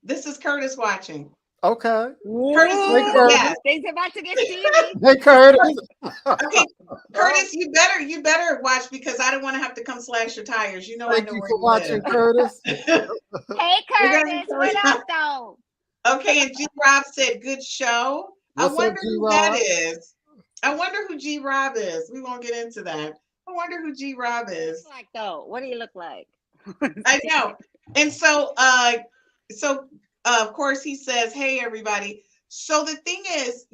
Speaker 2: This is Curtis watching.
Speaker 4: Okay.
Speaker 2: Curtis,
Speaker 4: Hey, Curtis.
Speaker 2: yes.
Speaker 3: Things about to get steamy.
Speaker 4: Hey, Curtis.
Speaker 2: Okay, Curtis, you better watch because I don't want to have to come slash your tires. You know I
Speaker 4: Thank
Speaker 2: know
Speaker 4: you
Speaker 2: where
Speaker 4: for
Speaker 2: you
Speaker 4: watching,
Speaker 2: live.
Speaker 4: Curtis.
Speaker 3: Hey,
Speaker 2: We're gonna
Speaker 3: Curtis,
Speaker 2: tell
Speaker 3: what
Speaker 2: you-
Speaker 3: up, though?
Speaker 2: Okay, and G Rob said good show.
Speaker 4: What's
Speaker 2: I
Speaker 4: up,
Speaker 2: wonder who that
Speaker 4: G-Rob?
Speaker 2: is. I wonder who G Rob is. We won't get into that. I wonder who G Rob is.
Speaker 3: Like, though, what do you look like?
Speaker 2: I know. And so of course he says, "Hey everybody." So the thing is,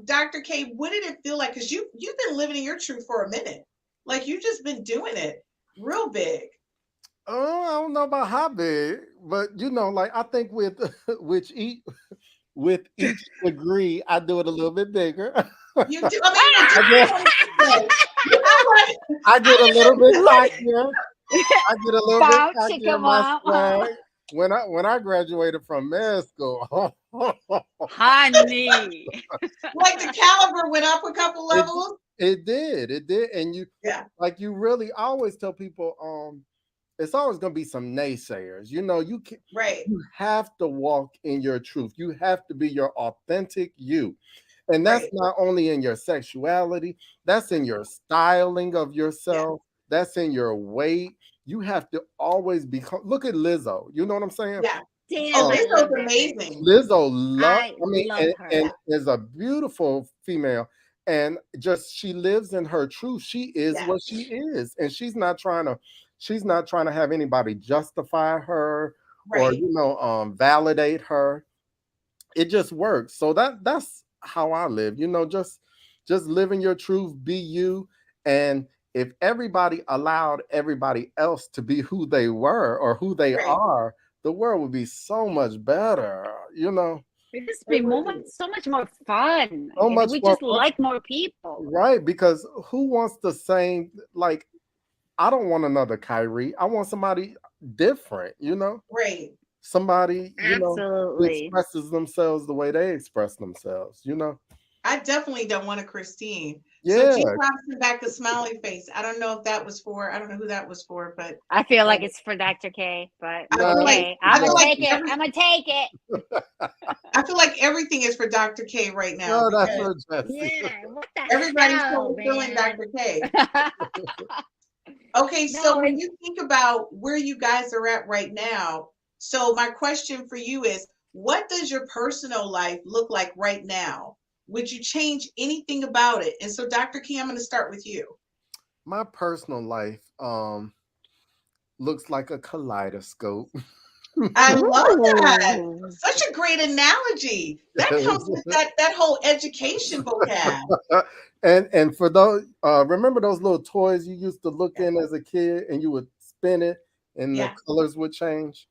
Speaker 2: Dr. K, what did it feel like? Because you've been living in your truth for a minute. Like you've just been doing it real big.
Speaker 4: Oh, I don't know about how big, but like I think with each degree, I do it a little bit bigger.
Speaker 2: You do. I mean,
Speaker 4: I get a little bit cockier. I get a little bit
Speaker 3: Bow,
Speaker 4: cockier
Speaker 3: chicka
Speaker 4: in my
Speaker 3: wow.
Speaker 4: swag. When I graduated from med school,
Speaker 3: Honey.
Speaker 2: like the caliber went up a couple levels.
Speaker 4: it did, and you really I always tell people, it's always going to be some naysayers. You can,
Speaker 2: Right.
Speaker 4: you have to walk in your truth. You have to be your authentic you. And that's not only in your sexuality, that's in your styling of yourself, that's in your weight. You have to always become, look at Lizzo. You know what I'm saying?
Speaker 2: Yeah.
Speaker 3: Damn,
Speaker 2: Lizzo's amazing.
Speaker 4: Lizzo
Speaker 3: love her.
Speaker 4: and is a beautiful female. And just she lives in her truth. She is what she is. And she's not trying to have anybody justify her or validate her. It just works. So that's how I live. Just living your truth, be you. And if everybody allowed everybody else to be who they were or who they are, the world would be so much better.
Speaker 3: It'd just be so much more fun.
Speaker 4: So much
Speaker 3: we
Speaker 4: more
Speaker 3: just
Speaker 4: fun.
Speaker 3: like more people.
Speaker 4: Right, because who wants the same, like, I don't want another Kyrie. I want somebody different,
Speaker 2: Right.
Speaker 4: Somebody,
Speaker 3: Absolutely.
Speaker 4: who expresses themselves the way they express themselves,
Speaker 2: I definitely don't want a Christine.
Speaker 4: Yeah.
Speaker 2: So G Robson back a smiley face. I don't know if that was for, I don't know who that was for, but
Speaker 3: I feel like it's for Dr. K, but
Speaker 2: I feel like-
Speaker 3: I'm
Speaker 2: I feel
Speaker 3: gonna
Speaker 2: like
Speaker 3: take it. I'm gonna take it.
Speaker 2: I feel like everything is for Dr. K right now.
Speaker 4: No, that's for Jesse.
Speaker 3: Yeah, what the
Speaker 2: Everybody's
Speaker 3: hell,
Speaker 2: feeling
Speaker 3: man?
Speaker 2: Dr. K. Okay, so when you think about where you guys are at right now, so my question for you is, what does your personal life look like right now? Would you change anything about it? And so, Dr. K, I'm going to start with you.
Speaker 4: My personal life looks like a kaleidoscope.
Speaker 2: I love that. Such a great analogy. That comes with that whole education vocab.
Speaker 4: And for those, remember those little toys you used to look in as a kid and you would spin it and the colors would change?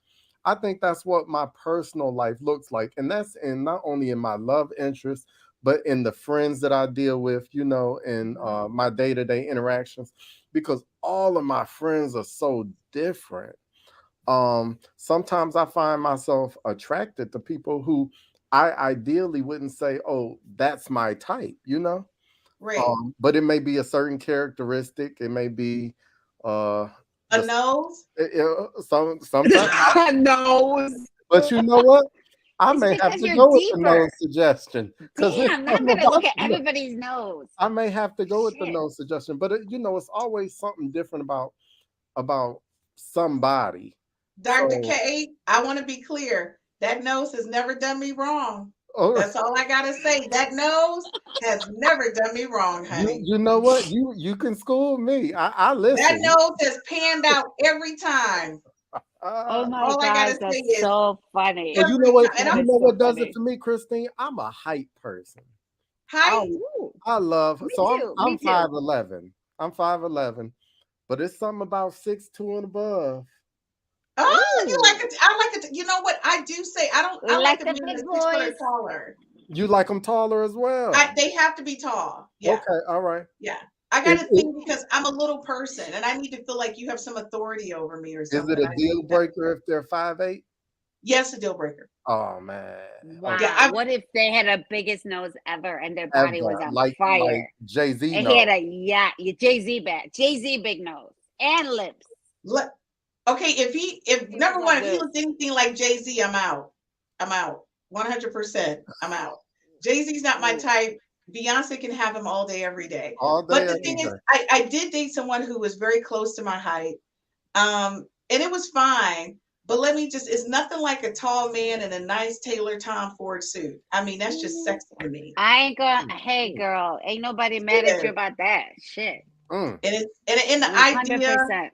Speaker 4: I think that's what my personal life looks like. And that's not only in my love interest, but in the friends that I deal with, in my day-to-day interactions, because all of my friends are so different. Sometimes I find myself attracted to people who I ideally wouldn't say, oh, that's my type,
Speaker 2: Right.
Speaker 4: But it may be a certain characteristic. It may be
Speaker 2: a nose.
Speaker 4: Sometimes
Speaker 3: a nose.
Speaker 4: But you know what? I may have to go with the nose suggestion.
Speaker 3: Damn, I'm gonna look at everybody's nose.
Speaker 4: I may have to go with the nose suggestion, but it's always something different about somebody.
Speaker 2: Dr. K, I want to be clear. That nose has never done me wrong. That's all I gotta say. That nose has never done me wrong, honey.
Speaker 4: You know what? You can school me. I listen.
Speaker 2: That nose has panned out every time.
Speaker 3: Oh my God, that's so funny.
Speaker 4: And you know what does it for me, Christine? I'm a height person.
Speaker 2: Height?
Speaker 4: I love her. So I'm
Speaker 2: 5'11".
Speaker 4: I'm 5'11", but it's something about 6'2" and above.
Speaker 2: Oh, you like it? I like it. You know what I do say? I like the big boys taller.
Speaker 4: You like them taller as well?
Speaker 2: They have to be tall. Yeah.
Speaker 4: Okay. All right.
Speaker 2: Yeah. I got to think because I'm a little person and I need to feel like you have some authority over me or something.
Speaker 4: Is it a deal breaker if they're 5'8"?
Speaker 2: Yes, a deal breaker.
Speaker 4: Oh man.
Speaker 3: Wow. Yeah, what if they had a biggest nose ever and their body was on fire? Like
Speaker 4: Jay-Z.
Speaker 3: And he had Jay-Z big nose and lips.
Speaker 2: Okay, if
Speaker 3: He
Speaker 2: number
Speaker 3: looks
Speaker 2: one,
Speaker 3: like
Speaker 2: if he
Speaker 3: this.
Speaker 2: looks anything like Jay-Z, I'm out. I'm out. 100%. I'm out. Jay-Z's not my type. Beyonce can have him all day, every day.
Speaker 4: All day,
Speaker 2: But the
Speaker 4: every
Speaker 2: thing is,
Speaker 4: day.
Speaker 2: I did date someone who was very close to my height. And it was fine. But let me just, it's nothing like a tall man in a nice Taylor Tom Ford suit. I mean, that's just
Speaker 3: Mm,
Speaker 2: sexy to me.
Speaker 3: I ain't gonna.
Speaker 4: Mm,
Speaker 3: Hey,
Speaker 4: mm,
Speaker 3: girl, ain't nobody mad at
Speaker 2: Yeah.
Speaker 3: you about that. Shit,
Speaker 4: mm.
Speaker 2: And it's and in the
Speaker 3: hundred
Speaker 2: idea,
Speaker 3: percent.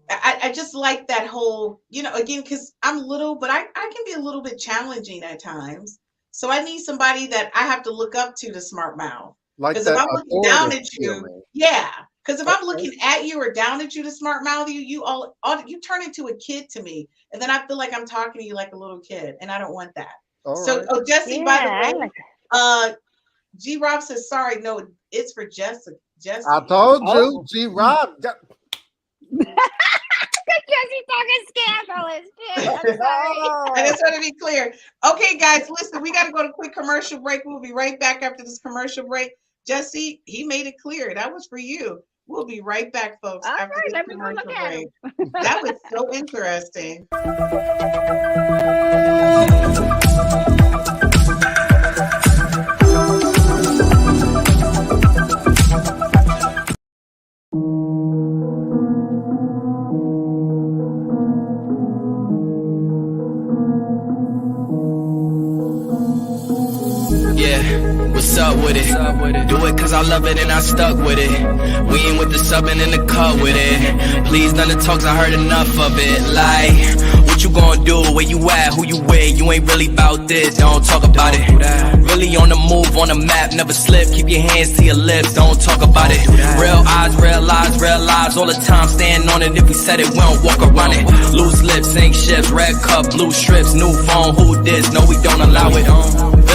Speaker 2: I just like that whole, again, because I'm little, but I can be a little bit challenging at times. So I need somebody that I have to look up to smart mouth.
Speaker 4: Like
Speaker 2: Because if
Speaker 4: that
Speaker 2: I'm looking down
Speaker 4: authoritative
Speaker 2: at you,
Speaker 4: feeling.
Speaker 2: yeah. Because if I'm
Speaker 4: Okay.
Speaker 2: looking at you or down at you to smart mouth you, you turn into a kid to me. And then I feel like I'm talking to you like a little kid. And I don't want that.
Speaker 4: All
Speaker 2: So,
Speaker 4: right.
Speaker 2: oh, Jesse, by the
Speaker 3: Yeah, I
Speaker 2: way,
Speaker 3: like that.
Speaker 2: uh, G Rob says, sorry, no, it's for Jessica.
Speaker 4: I
Speaker 2: Jesse.
Speaker 4: told you,
Speaker 3: Oh,
Speaker 4: G Rob.
Speaker 3: Jesse talking scandalous shit. I'm sorry.
Speaker 2: I just want to be clear. Okay, guys, listen, we got to go to a quick commercial break. We'll be right back after this commercial break. Jesse, he made it clear that was for you. We'll be right back, folks,
Speaker 3: All
Speaker 2: after
Speaker 3: right,
Speaker 2: this
Speaker 3: let me go look
Speaker 2: commercial
Speaker 3: at
Speaker 2: break.
Speaker 3: him.
Speaker 2: That was so interesting.
Speaker 1: Yeah, what's up with it? Do it cause I love it and I stuck with it. We ain't with the subbing in the cut with it. Please none of the talks, I heard enough of it. Like, what you gonna do? Where you at? Who you with? You ain't really about this, don't talk about it. Really on the move, on the map, never slip. Keep your hands to your lips, don't talk about it. Real eyes, real lies all the time. Stand on it, if we said it, we don't walk around it. Loose lips, sink ships, red cup, blue strips, new phone, who this? No, we don't allow it.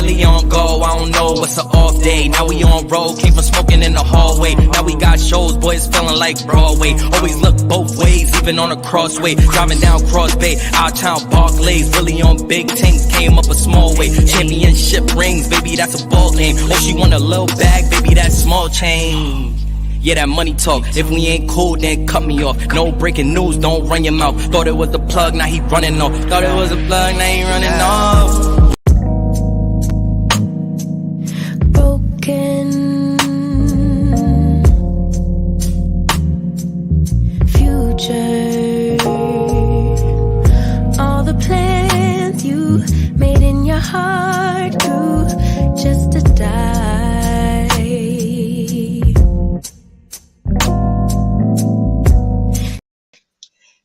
Speaker 1: Really on go, I don't know what's an off day. Now we on road, came from smoking in the hallway. Now we got shows, boys feeling like Broadway. Always look both ways, even on a crossway. Driving down Cross Bay, out town Barclays. Really on big tanks, came up a small way. Championship rings, baby, that's a ball game. Oh, she want a little bag, baby, that's small change. Yeah, that money talk. If we ain't cool, then cut me off. No breaking news, don't run your mouth. Thought it was the plug, now he running off. Thought it was a plug, now he running off.
Speaker 5: Future, all the plans you made in your heart grew just to die.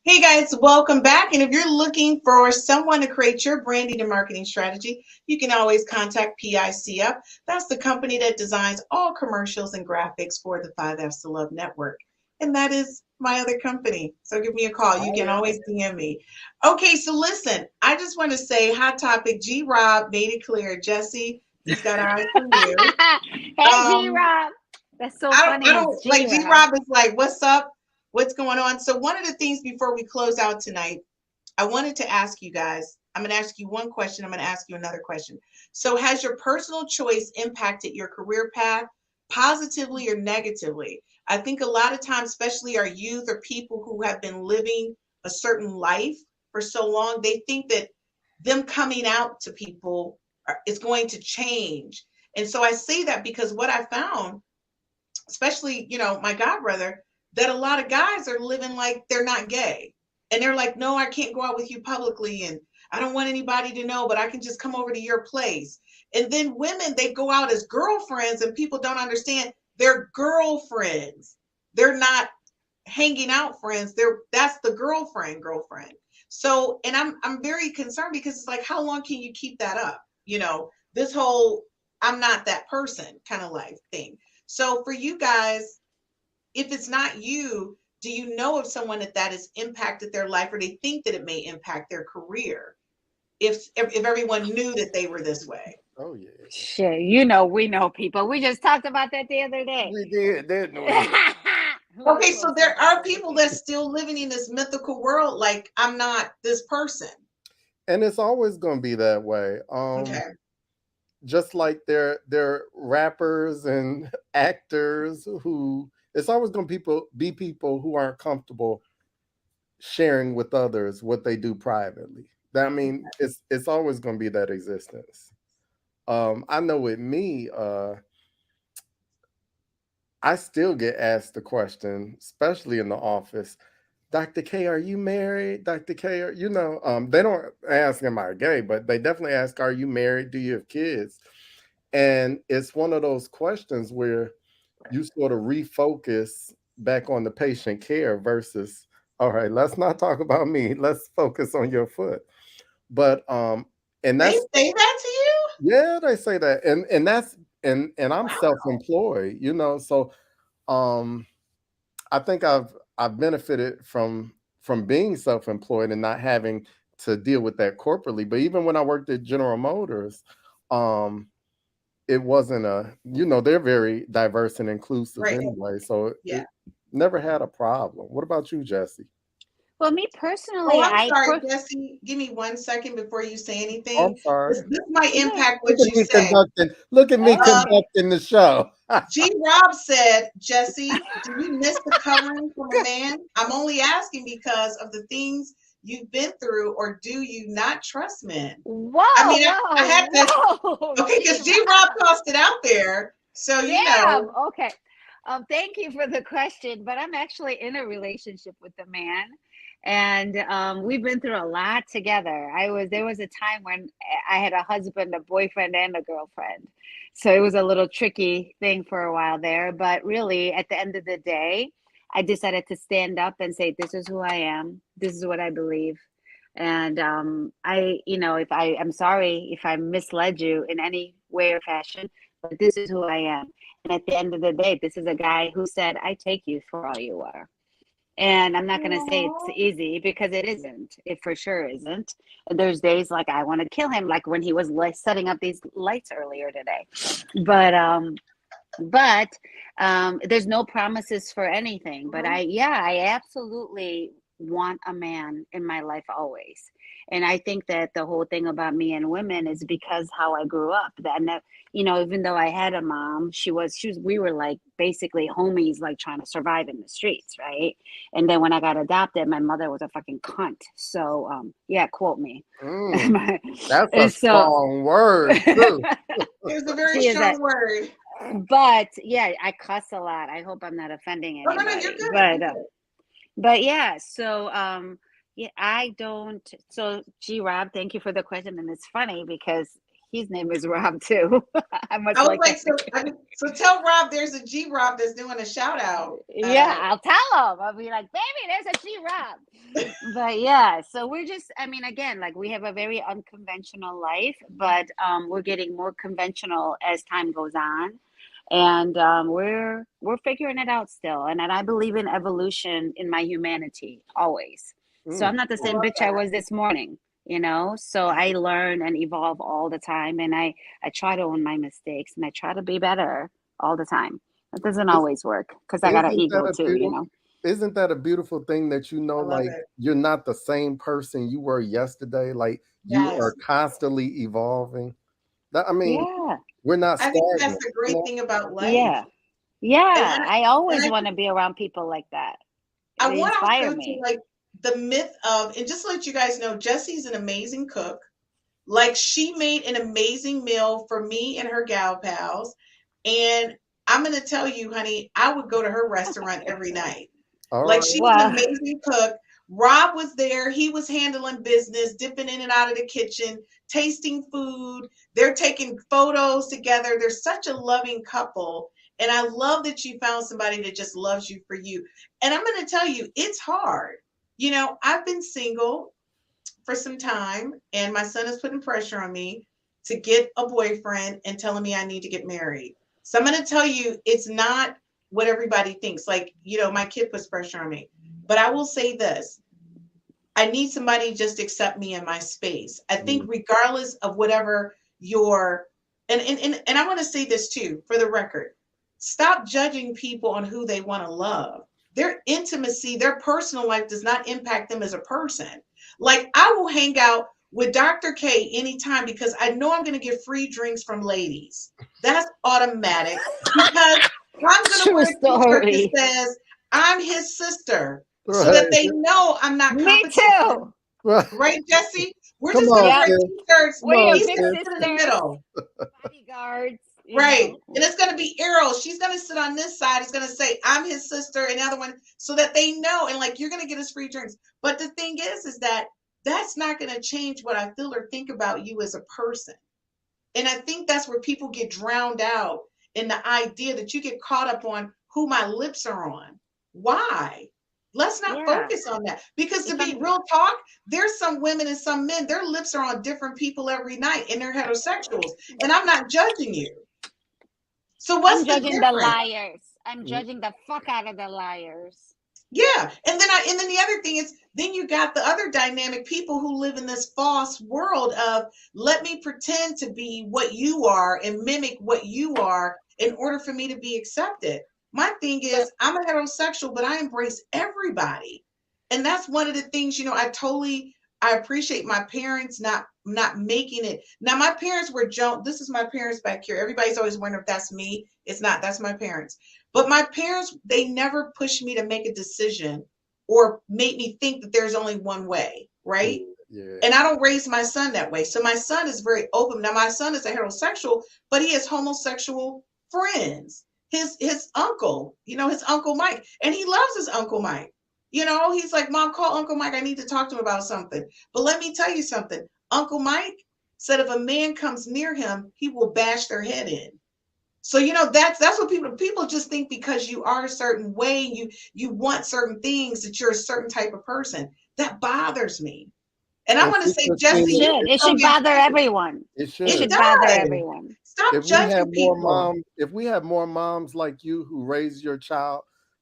Speaker 2: Hey guys, welcome back. And if you're looking for someone to create your branding and marketing strategy, you can always contact PICF. That's the company that designs all commercials and graphics for the 5Fs to Love network. And that is my other company. So give me a call. You can always DM me. Okay, so listen, I just want to say hot topic. G Rob made it clear. Jesse, he's got eyes for you.
Speaker 3: Hey, G Rob. That's so funny.
Speaker 2: I
Speaker 3: It's
Speaker 2: don't like
Speaker 3: G
Speaker 2: G
Speaker 3: Rob.
Speaker 2: Rob is like, what's up? What's going on? So one of the things before we close out tonight, I wanted to ask you guys, I'm going to ask you one question. I'm going to ask you another question. So has your personal choice impacted your career path positively or negatively? I think a lot of times, especially our youth or people who have been living a certain life for so long, they think that them coming out to people is going to change. And so I say that because what I found, especially, my god brother, that a lot of guys are living like they're not gay. And they're like, no, I can't go out with you publicly. And I don't want anybody to know, but I can just come over to your place. And then women, they go out as girlfriends and people don't understand they're girlfriends. They're not hanging out friends. That's the girlfriend. So, and I'm very concerned because it's like, how long can you keep that up? This whole I'm not that person kind of life thing. So for you guys, if it's not you, do you know of someone that has impacted their life, or they think that it may impact their career? If everyone knew that they were this way.
Speaker 4: Oh yeah,
Speaker 3: Shit, we know people. We just talked about that the other day.
Speaker 4: we did, didn't we?
Speaker 2: Okay, so there are people that's still living in this mythical world, like I'm not this person.
Speaker 4: And it's always going to be that way.
Speaker 2: Okay.
Speaker 4: Just like they're rappers and actors who it's always going to be people who aren't comfortable sharing with others what they do privately. That I mean, it's always going to be that existence. I know with me, I still get asked the question, especially in the office, Dr. K, are you married? Dr. K, they don't ask, am I gay? But they definitely ask, are you married? Do you have kids? And it's one of those questions where you sort of refocus back on the patient care versus, all right, let's not talk about me. Let's focus on your foot. But and
Speaker 2: They
Speaker 4: that's
Speaker 2: say that to you?
Speaker 4: yeah, they say that. And that's and I'm self-employed, so um I think I've benefited from being self-employed and not having to deal with that corporately. But even when I worked at General Motors, um, it wasn't they're very diverse and inclusive
Speaker 2: Right.
Speaker 4: anyway. So
Speaker 2: Yeah.
Speaker 4: it never had a problem. What about you, Jesse?
Speaker 3: Well, me personally,
Speaker 2: Oh, I'm sorry, Jesse. Give me 1 second before you say
Speaker 4: Oh, I'm
Speaker 2: anything.
Speaker 4: sorry.
Speaker 2: This might
Speaker 3: yeah.
Speaker 2: impact
Speaker 4: Look
Speaker 2: what
Speaker 4: at
Speaker 2: you
Speaker 4: me
Speaker 2: say.
Speaker 4: conducting. Look at me
Speaker 3: Oh,
Speaker 4: conducting the show.
Speaker 2: G. Rob said, Jesse, do you miss the covering from a man? I'm only asking because of the things you've been through, or do you not trust men? I
Speaker 3: whoa,
Speaker 2: mean, I had to,
Speaker 3: whoa.
Speaker 2: okay, because G. Rob tossed it out there. So,
Speaker 3: Damn. Okay. Thank you for the question, but I'm actually in a relationship with a man, and we've been through a lot together. There was a time when I had a husband, a boyfriend, and a girlfriend, so it was a little tricky thing for a while there. But really, at the end of the day, I decided to stand up and say, "This is who I am. This is what I believe." And if I'm sorry if I misled you in any way or fashion, but this is who I am. And at the end of the day, this is a guy who said, I take you for all you are. And I'm not going to say it's easy because it isn't. It for sure isn't. There's days like I want to kill him, like when he was setting up these lights earlier today. But there's no promises for anything. But I absolutely want a man in my life always. And I think that the whole thing about me and women is because how I grew up. That even though I had a mom, we were like basically homies, like trying to survive in the streets, right? And then when I got adopted, my mother was a fucking cunt. So yeah, quote me.
Speaker 4: That's a strong word too.
Speaker 2: It was a very strong word.
Speaker 3: But yeah, I cuss a lot. I hope I'm not offending anybody.
Speaker 2: No, you're good.
Speaker 3: But yeah, so yeah, I don't. So G Rob, thank you for the question, and it's funny because his name is Rob too. I was like
Speaker 2: so tell Rob there's a G Rob that's doing a shout out.
Speaker 3: Yeah, I'll tell him. I'll be like, baby, there's a G Rob. But yeah, so we're just, I mean, again, like we have a very unconventional life, but we're getting more conventional as time goes on. And we're figuring it out still. And I believe in evolution in my humanity always. So I'm not the same bitch I was this morning, so I learn and evolve all the time. And I try to own my mistakes and I try to be better all the time. It doesn't always work because I got an ego too,
Speaker 4: Isn't that a beautiful thing that like you're not the same person you were yesterday? Like you are constantly evolving. That, I mean,
Speaker 3: yeah.
Speaker 4: We're not stagnant.
Speaker 2: I think that's the great thing about life.
Speaker 3: Yeah. I always want to be around people like that.
Speaker 2: I want to go to like the myth of, and just to let you guys know, Jessie's an amazing cook. Like she made an amazing meal for me and her gal pals. And I'm going to tell you, honey, I would go to her restaurant every night. She's an amazing cook. Rob was there. He was handling business, dipping in and out of the kitchen, tasting food. They're taking photos together. They're such a loving couple. And I love that you found somebody that just loves you for you. And I'm going to tell you, it's hard. I've been single for some time, and my son is putting pressure on me to get a boyfriend and telling me I need to get married. So I'm going to tell you, it's not what everybody thinks. Like, my kid puts pressure on me. But I will say this. I need somebody just to accept me in my space. I think regardless of whatever and I want to say this too, for the record, stop judging people on who they want to love. Their intimacy, their personal life does not impact them as a person. Like I will hang out with Dr. K anytime because I know I'm going to get free drinks from ladies. That's automatic because I'm going to wear a t-shirt that says, I'm his sister. so
Speaker 4: Right.
Speaker 2: that they know I'm not
Speaker 3: Me
Speaker 2: competition.
Speaker 3: too.
Speaker 4: Right.
Speaker 2: Right, Jesse? We're
Speaker 4: Come
Speaker 2: just gonna
Speaker 4: on,
Speaker 3: Yep.
Speaker 2: wear
Speaker 4: sis.
Speaker 2: t-shirts.
Speaker 4: Come
Speaker 3: We're your
Speaker 4: on,
Speaker 2: He's
Speaker 3: big
Speaker 2: gonna
Speaker 4: sis.
Speaker 2: sit in the
Speaker 3: sisters,
Speaker 2: middle.
Speaker 3: bodyguards,
Speaker 2: Right. And it's going to be arrows. She's going to sit on this side. It's going to say, I'm his sister, and the other one, so that they know. And like, you're going to get us free drinks. But the thing is that that's not going to change what I feel or think about you as a person. And I think that's where people get drowned out in the idea that you get caught up on who my lips are on. Why? Let's not
Speaker 3: Yeah.
Speaker 2: focus on that. Because to
Speaker 3: If
Speaker 2: be
Speaker 3: I'm
Speaker 2: real talk, there's some women and some men, their lips are on different people every night, and they're heterosexuals. And I'm not judging you. So what's
Speaker 3: I'm
Speaker 2: the
Speaker 3: judging the
Speaker 2: difference?
Speaker 3: liars. I'm judging the fuck out of the liars.
Speaker 2: Yeah. And then the other thing is then you got the other dynamic people who live in this false world of let me pretend to be what you are and mimic what you are in order for me to be accepted. My thing is I'm a heterosexual, but I embrace everybody. And that's one of the things, I appreciate my parents not making it. Now my parents were this is my parents back here. Everybody's always wondering if that's me. It's not, that's my parents. But my parents, they never pushed me to make a decision or made me think that there's only one way, right?
Speaker 4: Yeah.
Speaker 2: And I don't raise my son that way. So my son is very open. Now my son is a heterosexual, but he has homosexual friends. His uncle, his Uncle Mike, and he loves his Uncle Mike. He's like, Mom, call Uncle Mike. I need to talk to him about something. But let me tell you something. Uncle Mike said if a man comes near him, he will bash their head in. So that's what people just think because you are a certain way, you want certain things that you're a certain type of person. That bothers me. And I
Speaker 4: And
Speaker 2: want to
Speaker 4: see,
Speaker 2: say,
Speaker 3: It
Speaker 2: Jesse,
Speaker 4: Christina,
Speaker 2: you
Speaker 3: should.
Speaker 2: can
Speaker 3: It
Speaker 2: tell
Speaker 3: should
Speaker 2: me
Speaker 3: bother everyone.
Speaker 4: it
Speaker 3: It
Speaker 2: it
Speaker 4: should.
Speaker 3: should bother
Speaker 2: does.
Speaker 3: everyone.
Speaker 2: Stop
Speaker 4: If we
Speaker 2: judging
Speaker 4: have more
Speaker 2: people.
Speaker 4: moms, if we have more moms like you who raise your child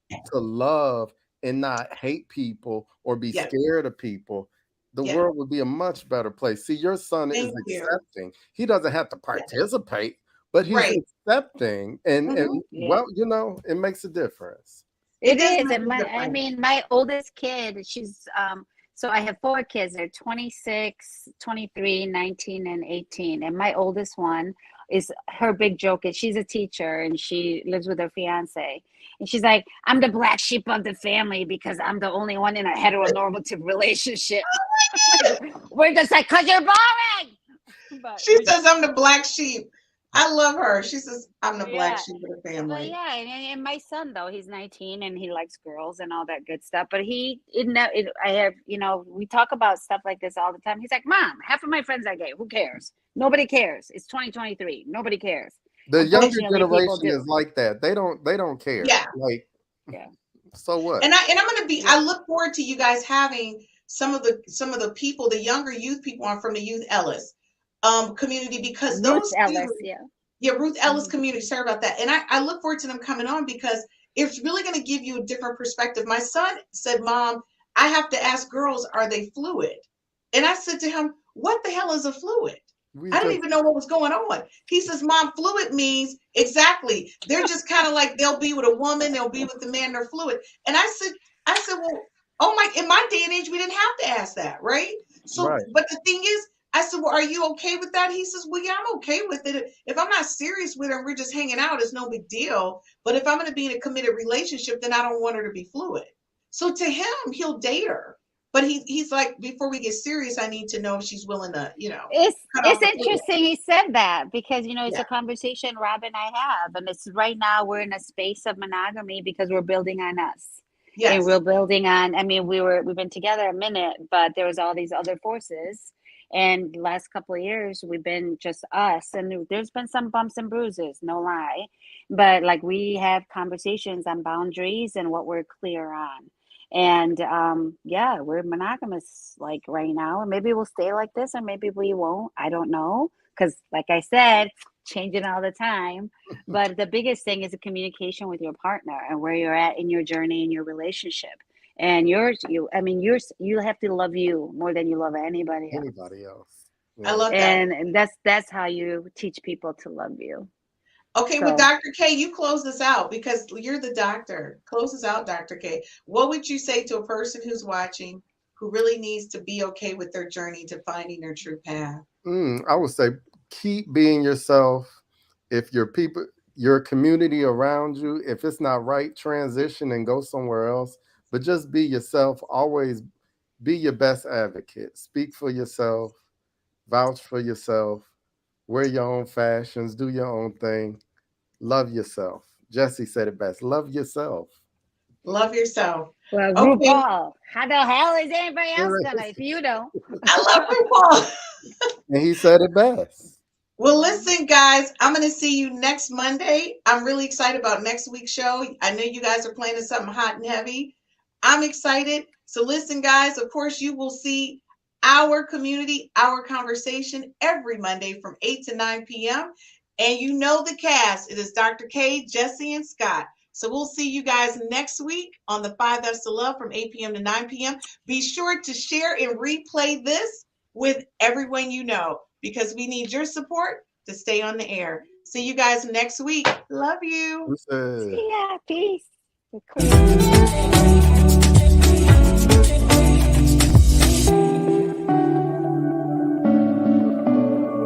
Speaker 4: to love and not hate people or be
Speaker 2: Yeah,
Speaker 4: scared of people, the
Speaker 2: yeah.
Speaker 4: world would be a much better place. See, your son is
Speaker 2: Thank you.
Speaker 4: accepting. He doesn't have to
Speaker 2: Yeah,
Speaker 4: participate, but he's
Speaker 2: right.
Speaker 4: accepting.
Speaker 2: Hmm.
Speaker 3: Yeah.
Speaker 4: Well, it makes a difference.
Speaker 2: It
Speaker 3: It
Speaker 2: does
Speaker 3: is,
Speaker 2: make
Speaker 3: and
Speaker 2: a
Speaker 3: I
Speaker 2: difference.
Speaker 3: mean, my oldest kid, so I have four kids. They're 26, 23, 19, and 18. And my oldest one her big joke is she's a teacher and she lives with her fiance. And she's like, I'm the black sheep of the family because I'm the only one in a heteronormative relationship. We're just like, because you're boring. But
Speaker 2: She says I'm the black sheep. I love her. She says I'm the black
Speaker 3: yeah.
Speaker 2: sheep of the
Speaker 3: But
Speaker 2: family.
Speaker 3: yeah, and my son though he's 19 and he likes girls and all that good stuff. But I have we talk about stuff like this all the time. He's like, Mom, half of my friends are gay. Who cares? Nobody cares. It's 2023. Nobody cares.
Speaker 4: The younger
Speaker 3: Unfortunately, people
Speaker 4: generation is
Speaker 3: do.
Speaker 4: like that. They don't care.
Speaker 2: Yeah.
Speaker 4: Like,
Speaker 3: Yeah.
Speaker 4: so what?
Speaker 2: And I'm gonna be.
Speaker 3: Yeah.
Speaker 2: I look forward to you guys having some of the people, the younger youth people on from the Youth Ellis community because
Speaker 3: Ruth
Speaker 2: those
Speaker 3: Ellis.
Speaker 2: students,
Speaker 3: Yeah.
Speaker 2: yeah, Ruth Ellis
Speaker 3: Mhm.
Speaker 2: community. Sorry about that. And I look forward to them coming on because it's really going to give you a different perspective. My son said, Mom, I have to ask girls, are they fluid? And I said to him, what the hell is a fluid?
Speaker 4: We
Speaker 2: I didn't
Speaker 4: just
Speaker 2: even know what was going on. He says, Mom, fluid means exactly. They're just kind of like they'll be with a woman, they'll be with the man, they're fluid. And I said, well, oh my, in my day and age, we didn't have to ask that, right? So,
Speaker 4: right.
Speaker 2: but the thing is, I said, well, are you okay with that? He says, well, yeah, I'm okay with it. If I'm not serious with her and we're just hanging out, it's no big deal. But if I'm going to be in a committed relationship, then I don't want her to be fluid. So to him, he'll date her. But he's like, before we get serious, I need to know if she's willing to, cut
Speaker 3: It's
Speaker 2: off the fluid.
Speaker 3: interesting he said that because it's
Speaker 2: Yeah.
Speaker 3: a conversation Rob and I have, and it's right now we're in a space of monogamy because we're building on us. And
Speaker 2: Yes.
Speaker 3: we're building on, I mean, we've been together a minute, but there was all these other forces. And the last couple of years, we've been just us. And there's been some bumps and bruises, no lie. But like we have conversations on boundaries and what we're clear on. And yeah, we're monogamous like right now. And maybe we'll stay like this, or maybe we won't. I don't know. Because, like I said, changing all the time. But the biggest thing is the communication with your partner and where you're at in your journey in your relationship. And you have to love you more than you love anybody else.
Speaker 4: Anybody else?
Speaker 2: I
Speaker 4: Yeah.
Speaker 2: love that.
Speaker 3: And that's how you teach people to love you.
Speaker 2: Okay, well,
Speaker 3: So
Speaker 2: Dr. K, you close this out because you're the doctor. Close this out, Dr. K. What would you say to a person who's watching who really needs to be okay with their journey to finding their true path?
Speaker 4: I would say keep being yourself. If your community around you, if it's not right, transition and go somewhere else. but just be yourself. Always be your best advocate. Speak for yourself, vouch for yourself, wear your own fashions, do your own thing, love yourself. Jesse said it best. Love yourself.
Speaker 2: Love yourself.
Speaker 3: Well,
Speaker 2: Okay.
Speaker 3: RuPaul, how the hell is anybody else gonna if you don't?
Speaker 2: I love RuPaul.
Speaker 4: And he said it best.
Speaker 2: Well, listen, guys, I'm going to see you next Monday. I'm really excited about next week's show. I know you guys are planning something hot and heavy. I'm excited. So listen, guys, of course, you will see our community, our conversation every Monday from 8 to 9 p.m. And you know the cast. It is Dr. K, Jesse, and Scott. So we'll see you guys next week on the 5 F's to Love from 8 p.m. to 9 p.m. Be sure to share and replay this with everyone you know, because we need your support to stay on the air. See you guys next week. Love you.
Speaker 4: Who said?
Speaker 3: See ya. Peace.